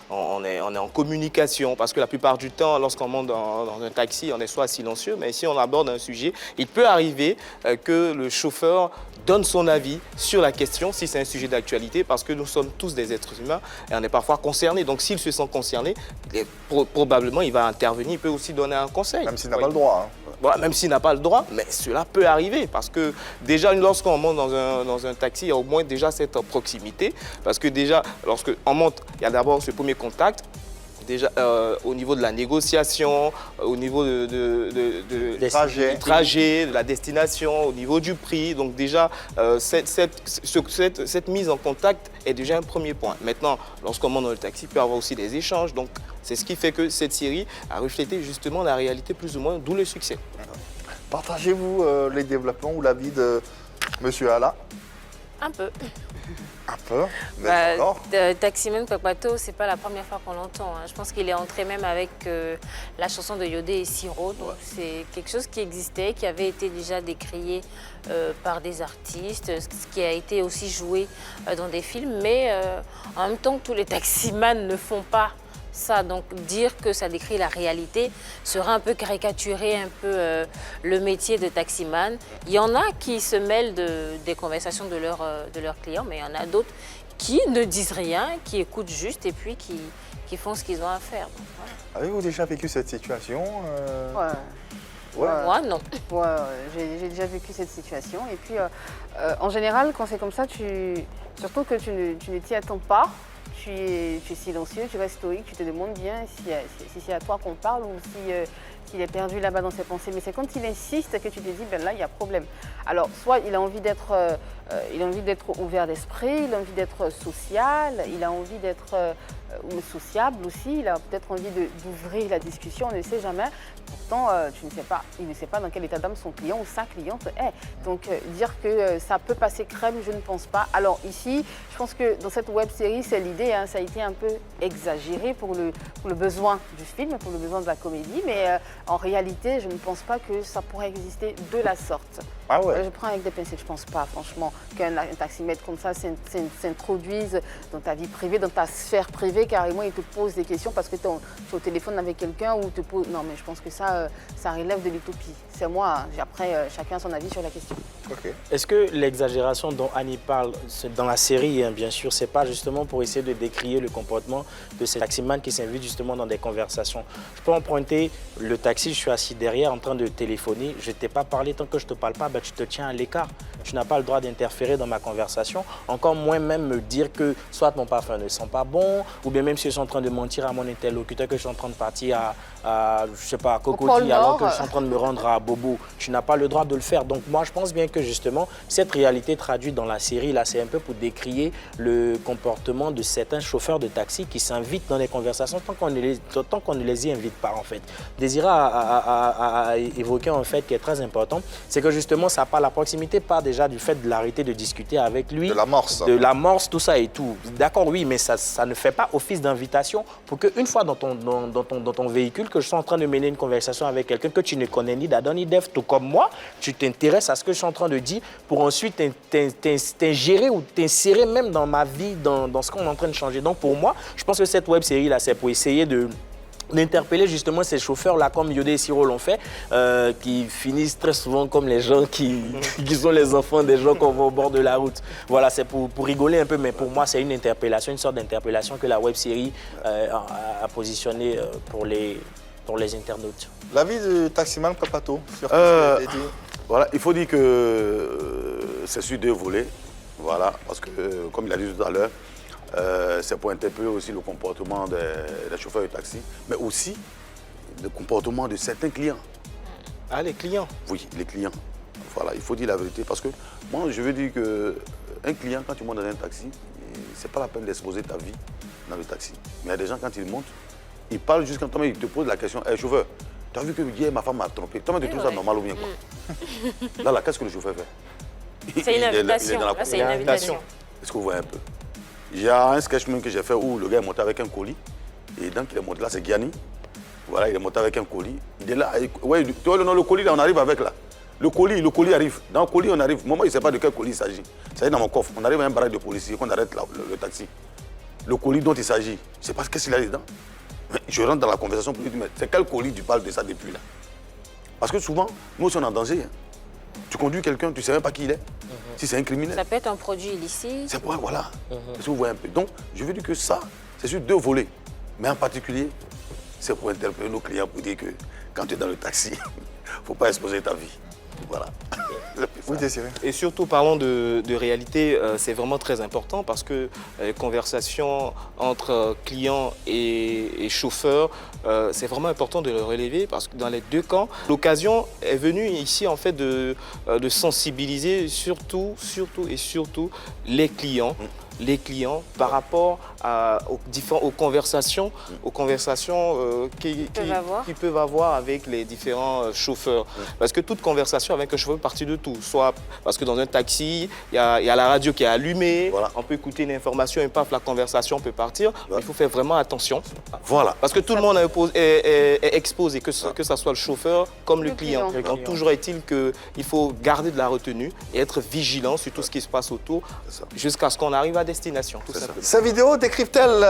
on est en communication, parce que la plupart du temps, lorsqu'on monte dans un taxi, on est soit silencieux, mais si on aborde un sujet, il peut arriver que le chauffeur donne son avis sur la question, si c'est un sujet d'actualité, parce que nous sommes tous des êtres humains et on est parfois concernés. Donc s'il se sent concerné, probablement il va intervenir, il peut aussi donner un conseil. Même s'il n'a pas le droit. Voilà, même s'il n'a pas le droit, mais cela peut arriver, parce que déjà lorsqu'on monte dans un taxi, il y a au moins déjà cette proximité, parce que déjà lorsqu'on monte, il y a d'abord ce premier contact. Déjà, au niveau de la négociation, au niveau du trajet, de la destination, au niveau du prix. Donc déjà, cette mise en contact est déjà un premier point. Maintenant, lorsqu'on monte dans le taxi, il peut y avoir aussi des échanges. Donc c'est ce qui fait que cette série a reflété justement la réalité plus ou moins, d'où le succès. Partagez-vous les développements ou l'avis de Monsieur Ala? Un peu. Un peu, mais Taximan Papato, c'est pas la première fois qu'on l'entend. Je pense qu'il est entré même avec la chanson de Yodé et Siro. Donc c'est quelque chose qui existait, qui avait été déjà décrié par des artistes, ce qui a été aussi joué dans des films. Mais en même temps que tous les taximans ne font pas ça, donc dire que ça décrit la réalité serait un peu caricaturer un peu le métier de taximan. Il y en a qui se mêlent des conversations de leurs clients, mais il y en a d'autres qui ne disent rien, qui écoutent juste et puis qui font ce qu'ils ont à faire. Donc, voilà. Avez-vous déjà vécu cette situation? Moi, non. J'ai déjà vécu cette situation. Et puis, en général, quand c'est comme ça, surtout que tu ne t'y attends pas, tu es silencieux, tu restes stoïque, tu te demandes bien si c'est à toi qu'on parle ou s'il est perdu là-bas dans ses pensées. Mais c'est quand il insiste que tu te dis, ben là, il y a problème. Alors, soit il a envie d'être ouvert d'esprit, il a envie d'être social, il a envie d'être sociable aussi, il a peut-être envie d'ouvrir la discussion, on ne sait jamais. Pourtant, il ne sait pas dans quel état d'âme son client ou sa cliente est. Donc, dire que ça peut passer crème, je ne pense pas. Alors ici, je pense que dans cette web-série, c'est l'idée, ça a été un peu exagéré pour le besoin du film, pour le besoin de la comédie, mais en réalité, je ne pense pas que ça pourrait exister de la sorte. Ah ouais. Je prends avec des pincettes, je ne pense pas, franchement, qu'un taximètre comme ça s'introduise dans ta vie privée, dans ta sphère privée, carrément, il te pose des questions parce que tu es au téléphone avec quelqu'un ou te pose... Non, mais je pense que ça relève de l'utopie. C'est moi, après, chacun a son avis sur la question. Okay. Est-ce que l'exagération dont Annie parle dans la série, bien sûr, c'est pas justement pour essayer de décrier le comportement de ces taximans qui s'invitent justement dans des conversations? Je peux emprunter le taxi, je suis assis derrière en train de téléphoner, je ne t'ai pas parlé, tant que je ne te parle pas, tu te tiens à l'écart. Tu n'as pas le droit d'interférer dans ma conversation, encore moins même me dire que soit mon parfum ne sent pas bon, ou bien même si je suis en train de mentir à mon interlocuteur que je suis en train de partir à je sais pas, à Cocody, alors que je suis en train de me rendre à Bobo. Tu n'as pas le droit de le faire. Donc moi, je pense bien que justement, cette réalité traduite dans la série, là, c'est un peu pour décrier le comportement de certains chauffeurs de taxi qui s'invitent dans les conversations tant qu'on ne les y invite pas, en fait. Désira a évoqué un fait qui est très important, c'est que justement, ça part la proximité part déjà du fait de l'arrêter de discuter avec lui. De l'amorce. De l'amorce, tout ça et tout. D'accord, oui, mais ça ne fait pas office d'invitation pour qu'une fois dans ton véhicule, que je suis en train de mener une conversation avec quelqu'un que tu ne connais ni d'Adam ni d'Ève, tout comme moi, tu t'intéresses à ce que je suis en train de dire pour ensuite t'ingérer ou t'insérer même dans ma vie, dans ce qu'on est en train de changer. Donc pour moi, je pense que cette web-série-là, c'est pour essayer de d'interpeller justement ces chauffeurs-là, comme Yodé et Siro l'ont fait, qui finissent très souvent comme les gens qui sont les enfants des gens qu'on voit au bord de la route. Voilà, c'est pour rigoler un peu, mais pour moi, c'est une interpellation, une sorte d'interpellation que la web-série a positionnée pour les internautes. L'avis du taximan Papato sur voilà, il faut dire que c'est sur 2 volets. Voilà, parce que, comme il a dit tout à l'heure, c'est pour interpeller aussi le comportement des chauffeurs de taxi, mais aussi le comportement de certains clients. Ah, les clients? Oui, les clients. Voilà, il faut dire la vérité, parce que moi, je veux dire qu'un client, quand tu montes dans un taxi, c'est pas la peine d'exposer ta vie dans le taxi. Mais il y a des gens, quand ils montent, ils parlent jusqu'à toi, ils te posent la question, hey, chauffeur, tu as vu que hier, ma femme m'a trompé. Toi, tu trouves ça normal ou bien quoi? Là, qu'est-ce que le chauffeur fait? C'est une invitation. C'est une invitation. Est-ce que vous voyez un peu? Il y a un sketch même que j'ai fait où le gars est monté avec un colis. Et donc, il est monté là, c'est Gianni. Voilà, il est monté avec un colis. Il est là. Ouais, tu vois, le colis, là, on arrive avec là. Le colis arrive. Dans le colis, on arrive. Moi, il ne sait pas de quel colis il s'agit. Ça est dans mon coffre. On arrive à un barrage de policiers, qu'on arrête là, le taxi. Le colis dont il s'agit, je ne sais pas qu'est-ce qu'il a dedans. Mais je rentre dans la conversation pour lui dire, mais c'est quel colis tu parles de ça depuis là? Parce que souvent, nous aussi, on est en danger. Hein. Tu conduis quelqu'un, tu ne sais même pas qui il est. Si c'est un criminel. Ça peut être un produit illicite. C'est pour voilà. Est-ce que vous voyez un peu? Donc, je veux dire que ça, c'est sur 2 volets. Mais en particulier, c'est pour interpeller nos clients pour dire que quand tu es dans le taxi, il ne faut pas exposer ta vie. Voilà. Oui, Désiré. Et surtout, parlons de réalité, c'est vraiment très important parce que les conversations entre clients et chauffeurs, c'est vraiment important de le relever parce que dans les 2 camps, l'occasion est venue ici en fait de sensibiliser surtout les clients. Par rapport aux conversations, qu'ils peuvent avoir avec les différents chauffeurs. Parce que toute conversation avec un chauffeur fait partie de tout. Soit parce que dans un taxi, il y a la radio qui est allumée, voilà. On peut écouter une information et paf, la conversation peut partir. Voilà. Il faut faire vraiment attention. Voilà. Parce que tout le monde est exposé, que ce soit le chauffeur comme le client. Donc toujours est-il qu'il faut garder de la retenue et être vigilant sur tout ce qui se passe autour jusqu'à ce qu'on arrive à destination. Tout simplement. Cette vidéo décrypte-t-elle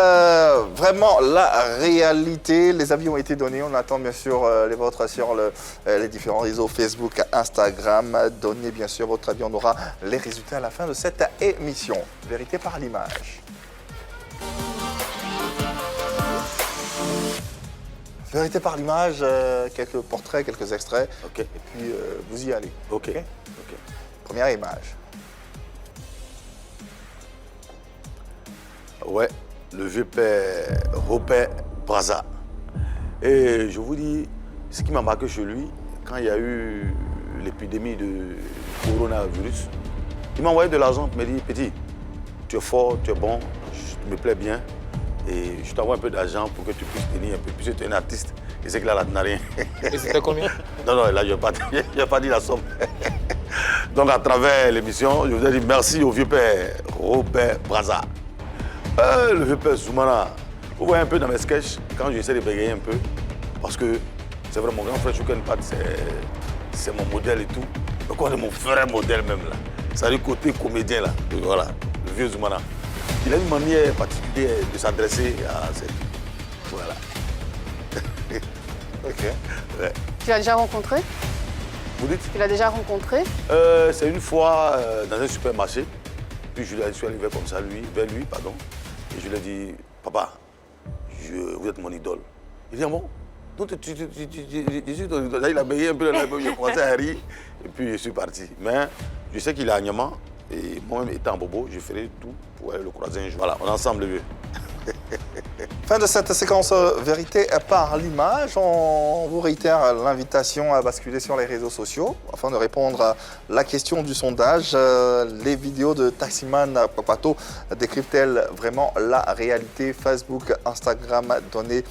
vraiment la réalité? Les avis ont été donnés. On attend bien sûr les vôtres sur les différents réseaux Facebook, Instagram. Donnez bien sûr votre avis. On aura les résultats à la fin de cette émission. Vérité par l'image. Vérité par l'image, quelques portraits, quelques extraits. Ok. Et puis vous y allez. Ok. Première image. Ouais, le vieux père Robert Brazza. Et je vous dis, ce qui m'a marqué chez lui, quand il y a eu l'épidémie de coronavirus, il m'a envoyé de l'argent, il m'a dit, petit, tu es fort, tu es bon, tu me plais bien, et je t'envoie un peu d'argent pour que tu puisses tenir un peu, puisque tu es un artiste, et c'est que là, n'a rien. Et c'était combien? Non, là, je n'ai pas dit la somme. Donc, à travers l'émission, je voudrais dire merci au vieux père Robert Brazza. Le vieux père Zoumana, vous voyez un peu dans mes sketchs, quand j'essaie de bégayer un peu, parce que c'est vrai, mon grand frère Chouken Pat, c'est mon modèle et tout. Donc, on est mon vrai modèle même là. C'est du côté comédien là. Donc, voilà, le vieux Zoumana. Il a une manière particulière de s'adresser à cette. Voilà. Ok. Ouais. Tu l'as déjà rencontré? Vous dites? Tu l'as déjà rencontré? C'est une fois dans un supermarché. Puis je suis arrivé comme ça, vers lui, pardon. Et je lui ai dit, papa, vous êtes mon idole. Il dit, ah bon? Donc, il a bégué un peu, j'ai commencé à rire, et puis je suis parti. Mais je sais qu'il est à Niamey, et moi-même étant bobo, je ferai tout pour aller le croiser un jour. Voilà, on est ensemble, le vieux. Fin de cette séquence Vérité par l'image. On vous réitère l'invitation à basculer sur les réseaux sociaux afin de répondre à la question du sondage. Les vidéos de Taximan Papato décryptent-elles vraiment la réalité? Facebook, Instagram, donnez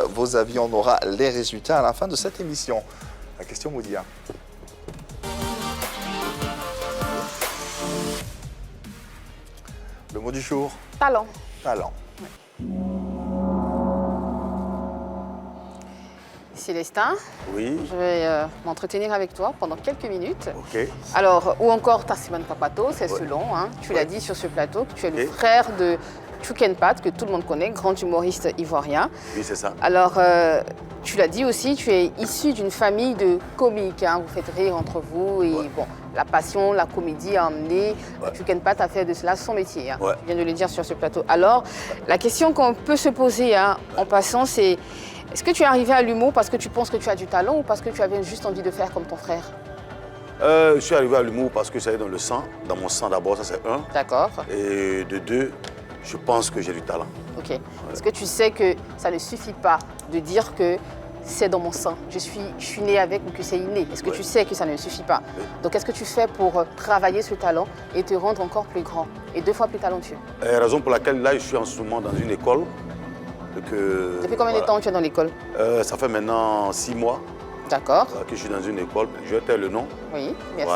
vos avis. On aura les résultats à la fin de cette émission. La question Moudia. Le mot du jour? Talent. Talent. Célestin, oui. Je vais m'entretenir avec toi pendant quelques minutes. Ok. Alors, ou encore Taximan Papato, c'est selon, hein, tu l'as dit sur ce plateau, que tu es le frère de Chukenpat, que tout le monde connaît, grand humoriste ivoirien. Oui, c'est ça. Alors, tu l'as dit aussi, tu es issu d'une famille de comiques. Hein, vous faites rire entre vous et bon, la passion, la comédie a emmené Chukenpat à faire de cela son métier. Hein. Tu viens de le dire sur ce plateau. Alors, la question qu'on peut se poser hein, en passant, c'est est-ce que tu es arrivé à l'humour parce que tu penses que tu as du talent ou parce que tu avais juste envie de faire comme ton frère? Je suis arrivé à l'humour parce que ça est dans le sang, dans mon sang d'abord, ça c'est un. D'accord. Et de deux, je pense que j'ai du talent. Ok. Est-ce que tu sais que ça ne suffit pas de dire que c'est dans mon sang, je suis né avec ou que c'est inné? Est-ce que tu sais que ça ne suffit pas? Donc qu'est-ce que tu fais pour travailler ce talent et te rendre encore plus grand et 2 fois plus talentueux? Raison pour laquelle là je suis en ce moment dans une école. Depuis combien de temps tu es dans l'école? Ça fait maintenant 6 mois. D'accord. Que je suis dans une école, je vais taire le nom. Oui, merci.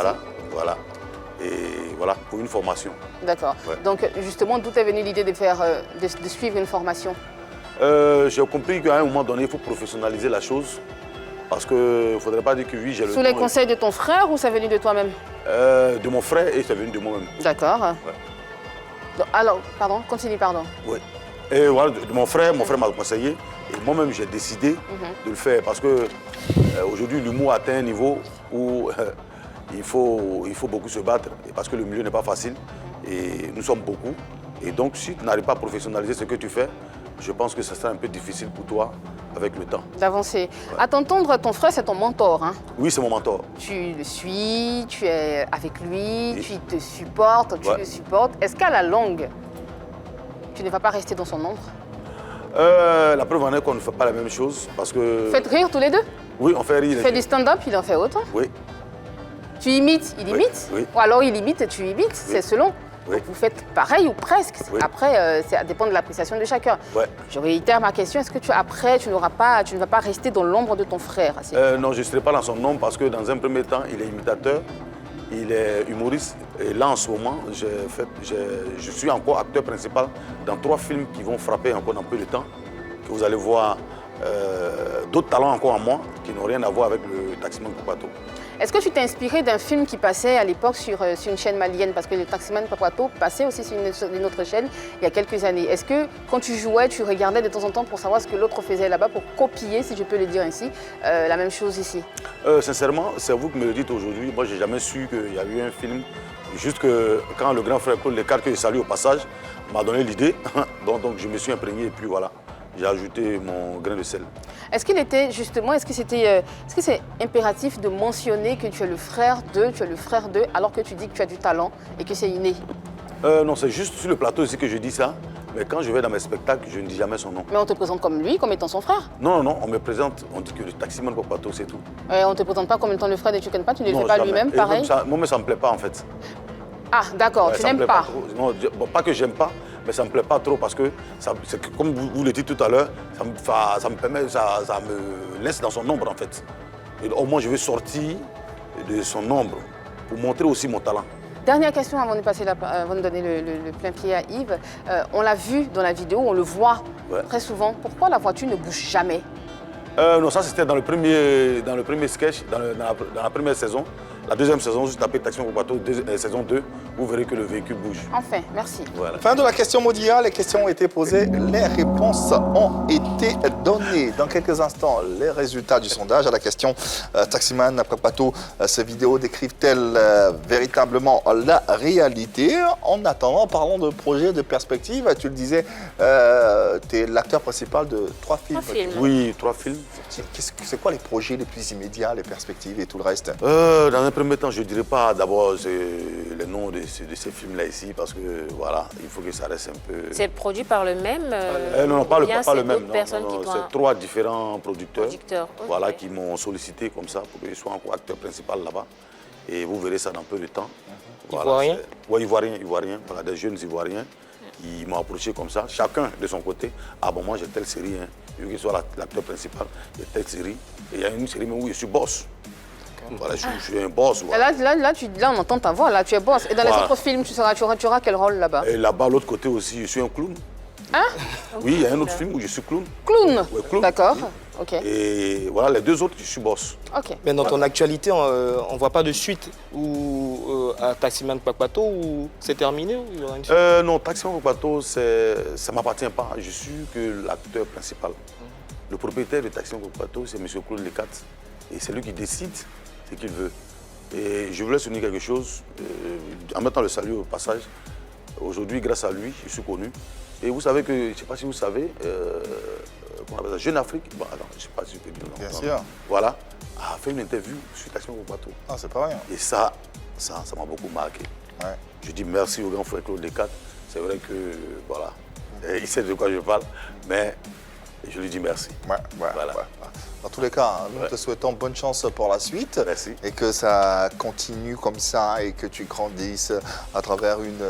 Voilà. Et voilà, pour une formation. D'accord. Donc justement, d'où est venue l'idée de suivre une formation? J'ai compris qu'à un moment donné, il faut professionnaliser la chose. Parce qu'il ne faudrait pas dire que oui, j'ai le Sous les conseils de ton frère ou c'est venu de toi-même? De mon frère et c'est venu de moi-même. D'accord. Alors, pardon, continue, pardon. Oui. Et voilà, de mon frère m'a conseillé. Et moi-même, j'ai décidé de le faire parce que aujourd'hui, l'humour atteint un niveau où il faut beaucoup se battre parce que le milieu n'est pas facile et nous sommes beaucoup. Et donc, si tu n'arrives pas à professionnaliser ce que tu fais, je pense que ça sera un peu difficile pour toi avec le temps. D'avancer. À t'entendre, ton frère, c'est ton mentor. Hein? Oui, c'est mon mentor. Tu le suis, tu es avec lui, tu te supportes, tu le supportes. Est-ce qu'à la longue, tu ne vas pas rester dans son ombre? La preuve en est qu'on ne fait pas la même chose parce que... Faites rire tous les deux? Oui, on fait rire. Tu fais du stand-up, il en fait autant? Oui. Tu imites, il imite? Oui. Ou alors il imite et tu imites, c'est selon. Oui. Donc vous faites pareil ou presque. Oui. Après, ça dépend de l'appréciation de chacun. Je réitère ma question, est-ce que tu ne vas pas rester dans l'ombre de ton frère? Non, je ne serai pas dans son ombre parce que dans un premier temps, il est imitateur, il est humoriste. Et là, en ce moment, je suis encore acteur principal dans 3 films qui vont frapper encore dans peu de temps. Que vous allez voir d'autres talents encore en moi qui n'ont rien à voir avec le Taximan Kwakwato. Est-ce que tu t'es inspiré d'un film qui passait à l'époque sur une chaîne malienne? Parce que le Taximan Kwakwato passait aussi sur une autre chaîne il y a quelques années. Est-ce que quand tu jouais, tu regardais de temps en temps pour savoir ce que l'autre faisait là-bas, pour copier, si je peux le dire ainsi, la même chose ici? Sincèrement, c'est vous qui me le dites aujourd'hui. Moi, je n'ai jamais su qu'il y a eu un film. Juste que quand le grand frère Paul Descartes, que je salue au passage, m'a donné l'idée, donc je me suis imprégné et puis voilà. J'ai ajouté mon grain de sel. Est-ce qu'il était justement, est-ce que c'est impératif de mentionner que tu es le frère d'eux, alors que tu dis que tu as du talent et que c'est inné? Non, c'est juste sur le plateau ici que je dis ça. Mais quand je vais dans mes spectacles, je ne dis jamais son nom. Mais on te présente comme lui, comme étant son frère? Non, on me présente, on dit que le Taximan Kwakwato, c'est tout. On ne te présente pas comme étant le frère de Chukenpat, tu ne le fais pas lui-même, pareil? Moi, ça ne me plaît pas en fait. Ah, d'accord, tu n'aimes pas? Non, pas que j'aime pas, mais ça ne me plaît pas trop parce que, comme vous le dites tout à l'heure, ça me laisse dans son ombre en fait. Et au moins, je vais sortir de son ombre pour montrer aussi mon talent. Dernière question avant de donner le plein pied à Yves. On l'a vu dans la vidéo, on le voit très souvent. Pourquoi la voiture ne bouge jamais? Non, ça c'était dans le premier sketch, dans la première saison. La deuxième saison, juste après Taximan Kwakwato, saison 2, vous verrez que le véhicule bouge. Enfin, merci. Voilà. Fin de la question Modia, les questions ont été posées, les réponses ont été données. Dans quelques instants, les résultats du sondage à la question Taximan Kwakwato, ces vidéos décrivent-elles véritablement la réalité? En attendant, parlons de projets, de perspectives. Tu le disais, tu es l'acteur principal de 3 films. 3 films. Oui, 3 films. C'est quoi les projets les plus immédiats, les perspectives et tout le reste? Dans un premier temps, je ne dirais pas d'abord les noms de ces films-là ici, parce que voilà, il faut que ça reste un peu... C'est produit par le même Non, pas le même. C'est 3 différents producteurs voilà, qui m'ont sollicité comme ça pour que je sois encore acteur principal là-bas. Et vous verrez ça dans peu de temps. Ivoirien? Oui, Ivoirien. Voilà, des jeunes Ivoiriens. Ils m'ont approché comme ça, chacun de son côté. Ah bon, moi j'ai telle série, hein. Vu qu'il soit l'acteur principal, il y a telle série. Et il y a une série même où je suis boss. Voilà, je suis un boss. Voilà. Là, on entend ta voix, là, tu es boss. Et dans les autres films, tu auras quel rôle là-bas? Et là-bas, l'autre côté aussi, je suis un clown. Hein? Oui, il y a un autre film où je suis clown. Clown? Ouais, clown. D'accord, Oui. ok. Et voilà, les deux autres, je suis boss. Ok. Mais dans ton actualité, on ne voit pas de suite à Taximan Kpakpato ou c'est terminé ou il y aura une suite? Non, Taximan Kpakpato, ça ne m'appartient pas. Je suis que l'acteur principal. Le propriétaire de Taximan Kpakpato, c'est M. Claude Lecat. Et c'est lui qui décide ce qu'il veut. Et je voulais souligner quelque chose, en mettant le salut au passage. Aujourd'hui, grâce à lui, je suis connu. Et vous savez que, je ne sais pas si vous savez, comment on appelle ça, Jeune Afrique, bon, attends, je ne sais pas si je peux dire non. Bien sûr. Voilà, a fait une interview sur Taximan Kpakpato. Ah, c'est pas rien. Et ça m'a beaucoup marqué. Ouais. Je dis merci au grand frère Claude Lecat. C'est vrai que, voilà, il sait de quoi je parle, mais je lui dis merci. Ouais, Voilà. ouais. Dans tous les cas, nous te souhaitons bonne chance pour la suite. Merci. Et que ça continue comme ça et que tu grandisses à travers une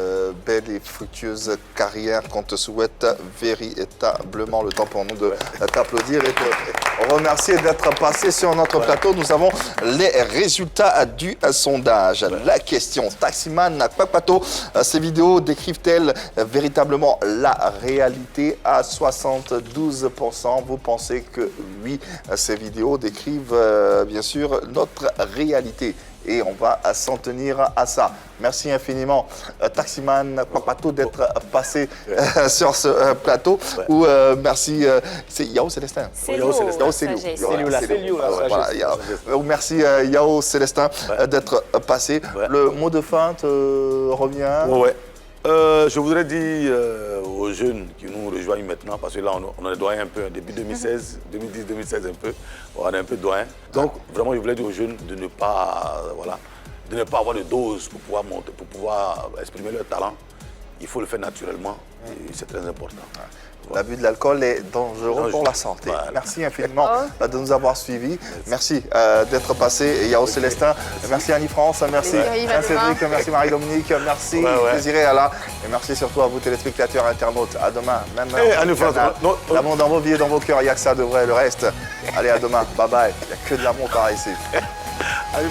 belle et fructueuse carrière qu'on te souhaite véritablement. Le temps pour nous de t'applaudir et te remercier d'être passé sur notre plateau. Nous avons les résultats du sondage. La question, Taximan Kpakpato, ces vidéos décrivent-elles véritablement la réalité? À 72%, vous pensez que oui, ces vidéos décrivent bien sûr notre réalité et on va s'en tenir à ça. Merci infiniment Taximan Kpakpato d'être passé sur ce plateau. Ou merci, c'est Yao Célestin. Célio, Merci Yao Célestin d'être passé. Le mot de fin te revient? Ouais. Je voudrais dire aux jeunes qui nous rejoignent maintenant, parce que là, on est doyen un peu, depuis 2016, 2010-2016 un peu, on est un peu doyen. Donc, vraiment, je voulais dire aux jeunes de ne pas, de ne pas avoir de dose pour pouvoir monter, pour pouvoir exprimer leur talent. Il faut le faire naturellement et c'est très important. L'abus de l'alcool est dangereux pour la santé. Voilà. Merci infiniment de nous avoir suivis. Merci d'être passé, Yao Célestin. Merci Annie-France, merci Cédric, merci Marie-Dominique, merci Désiré Allah. Et merci surtout à vous téléspectateurs internautes. À demain, même l'amour dans vos vies et dans vos cœurs, il n'y a que ça de vrai. Le reste, allez à demain, bye bye. Il n'y a que de l'amour par ici. Allez,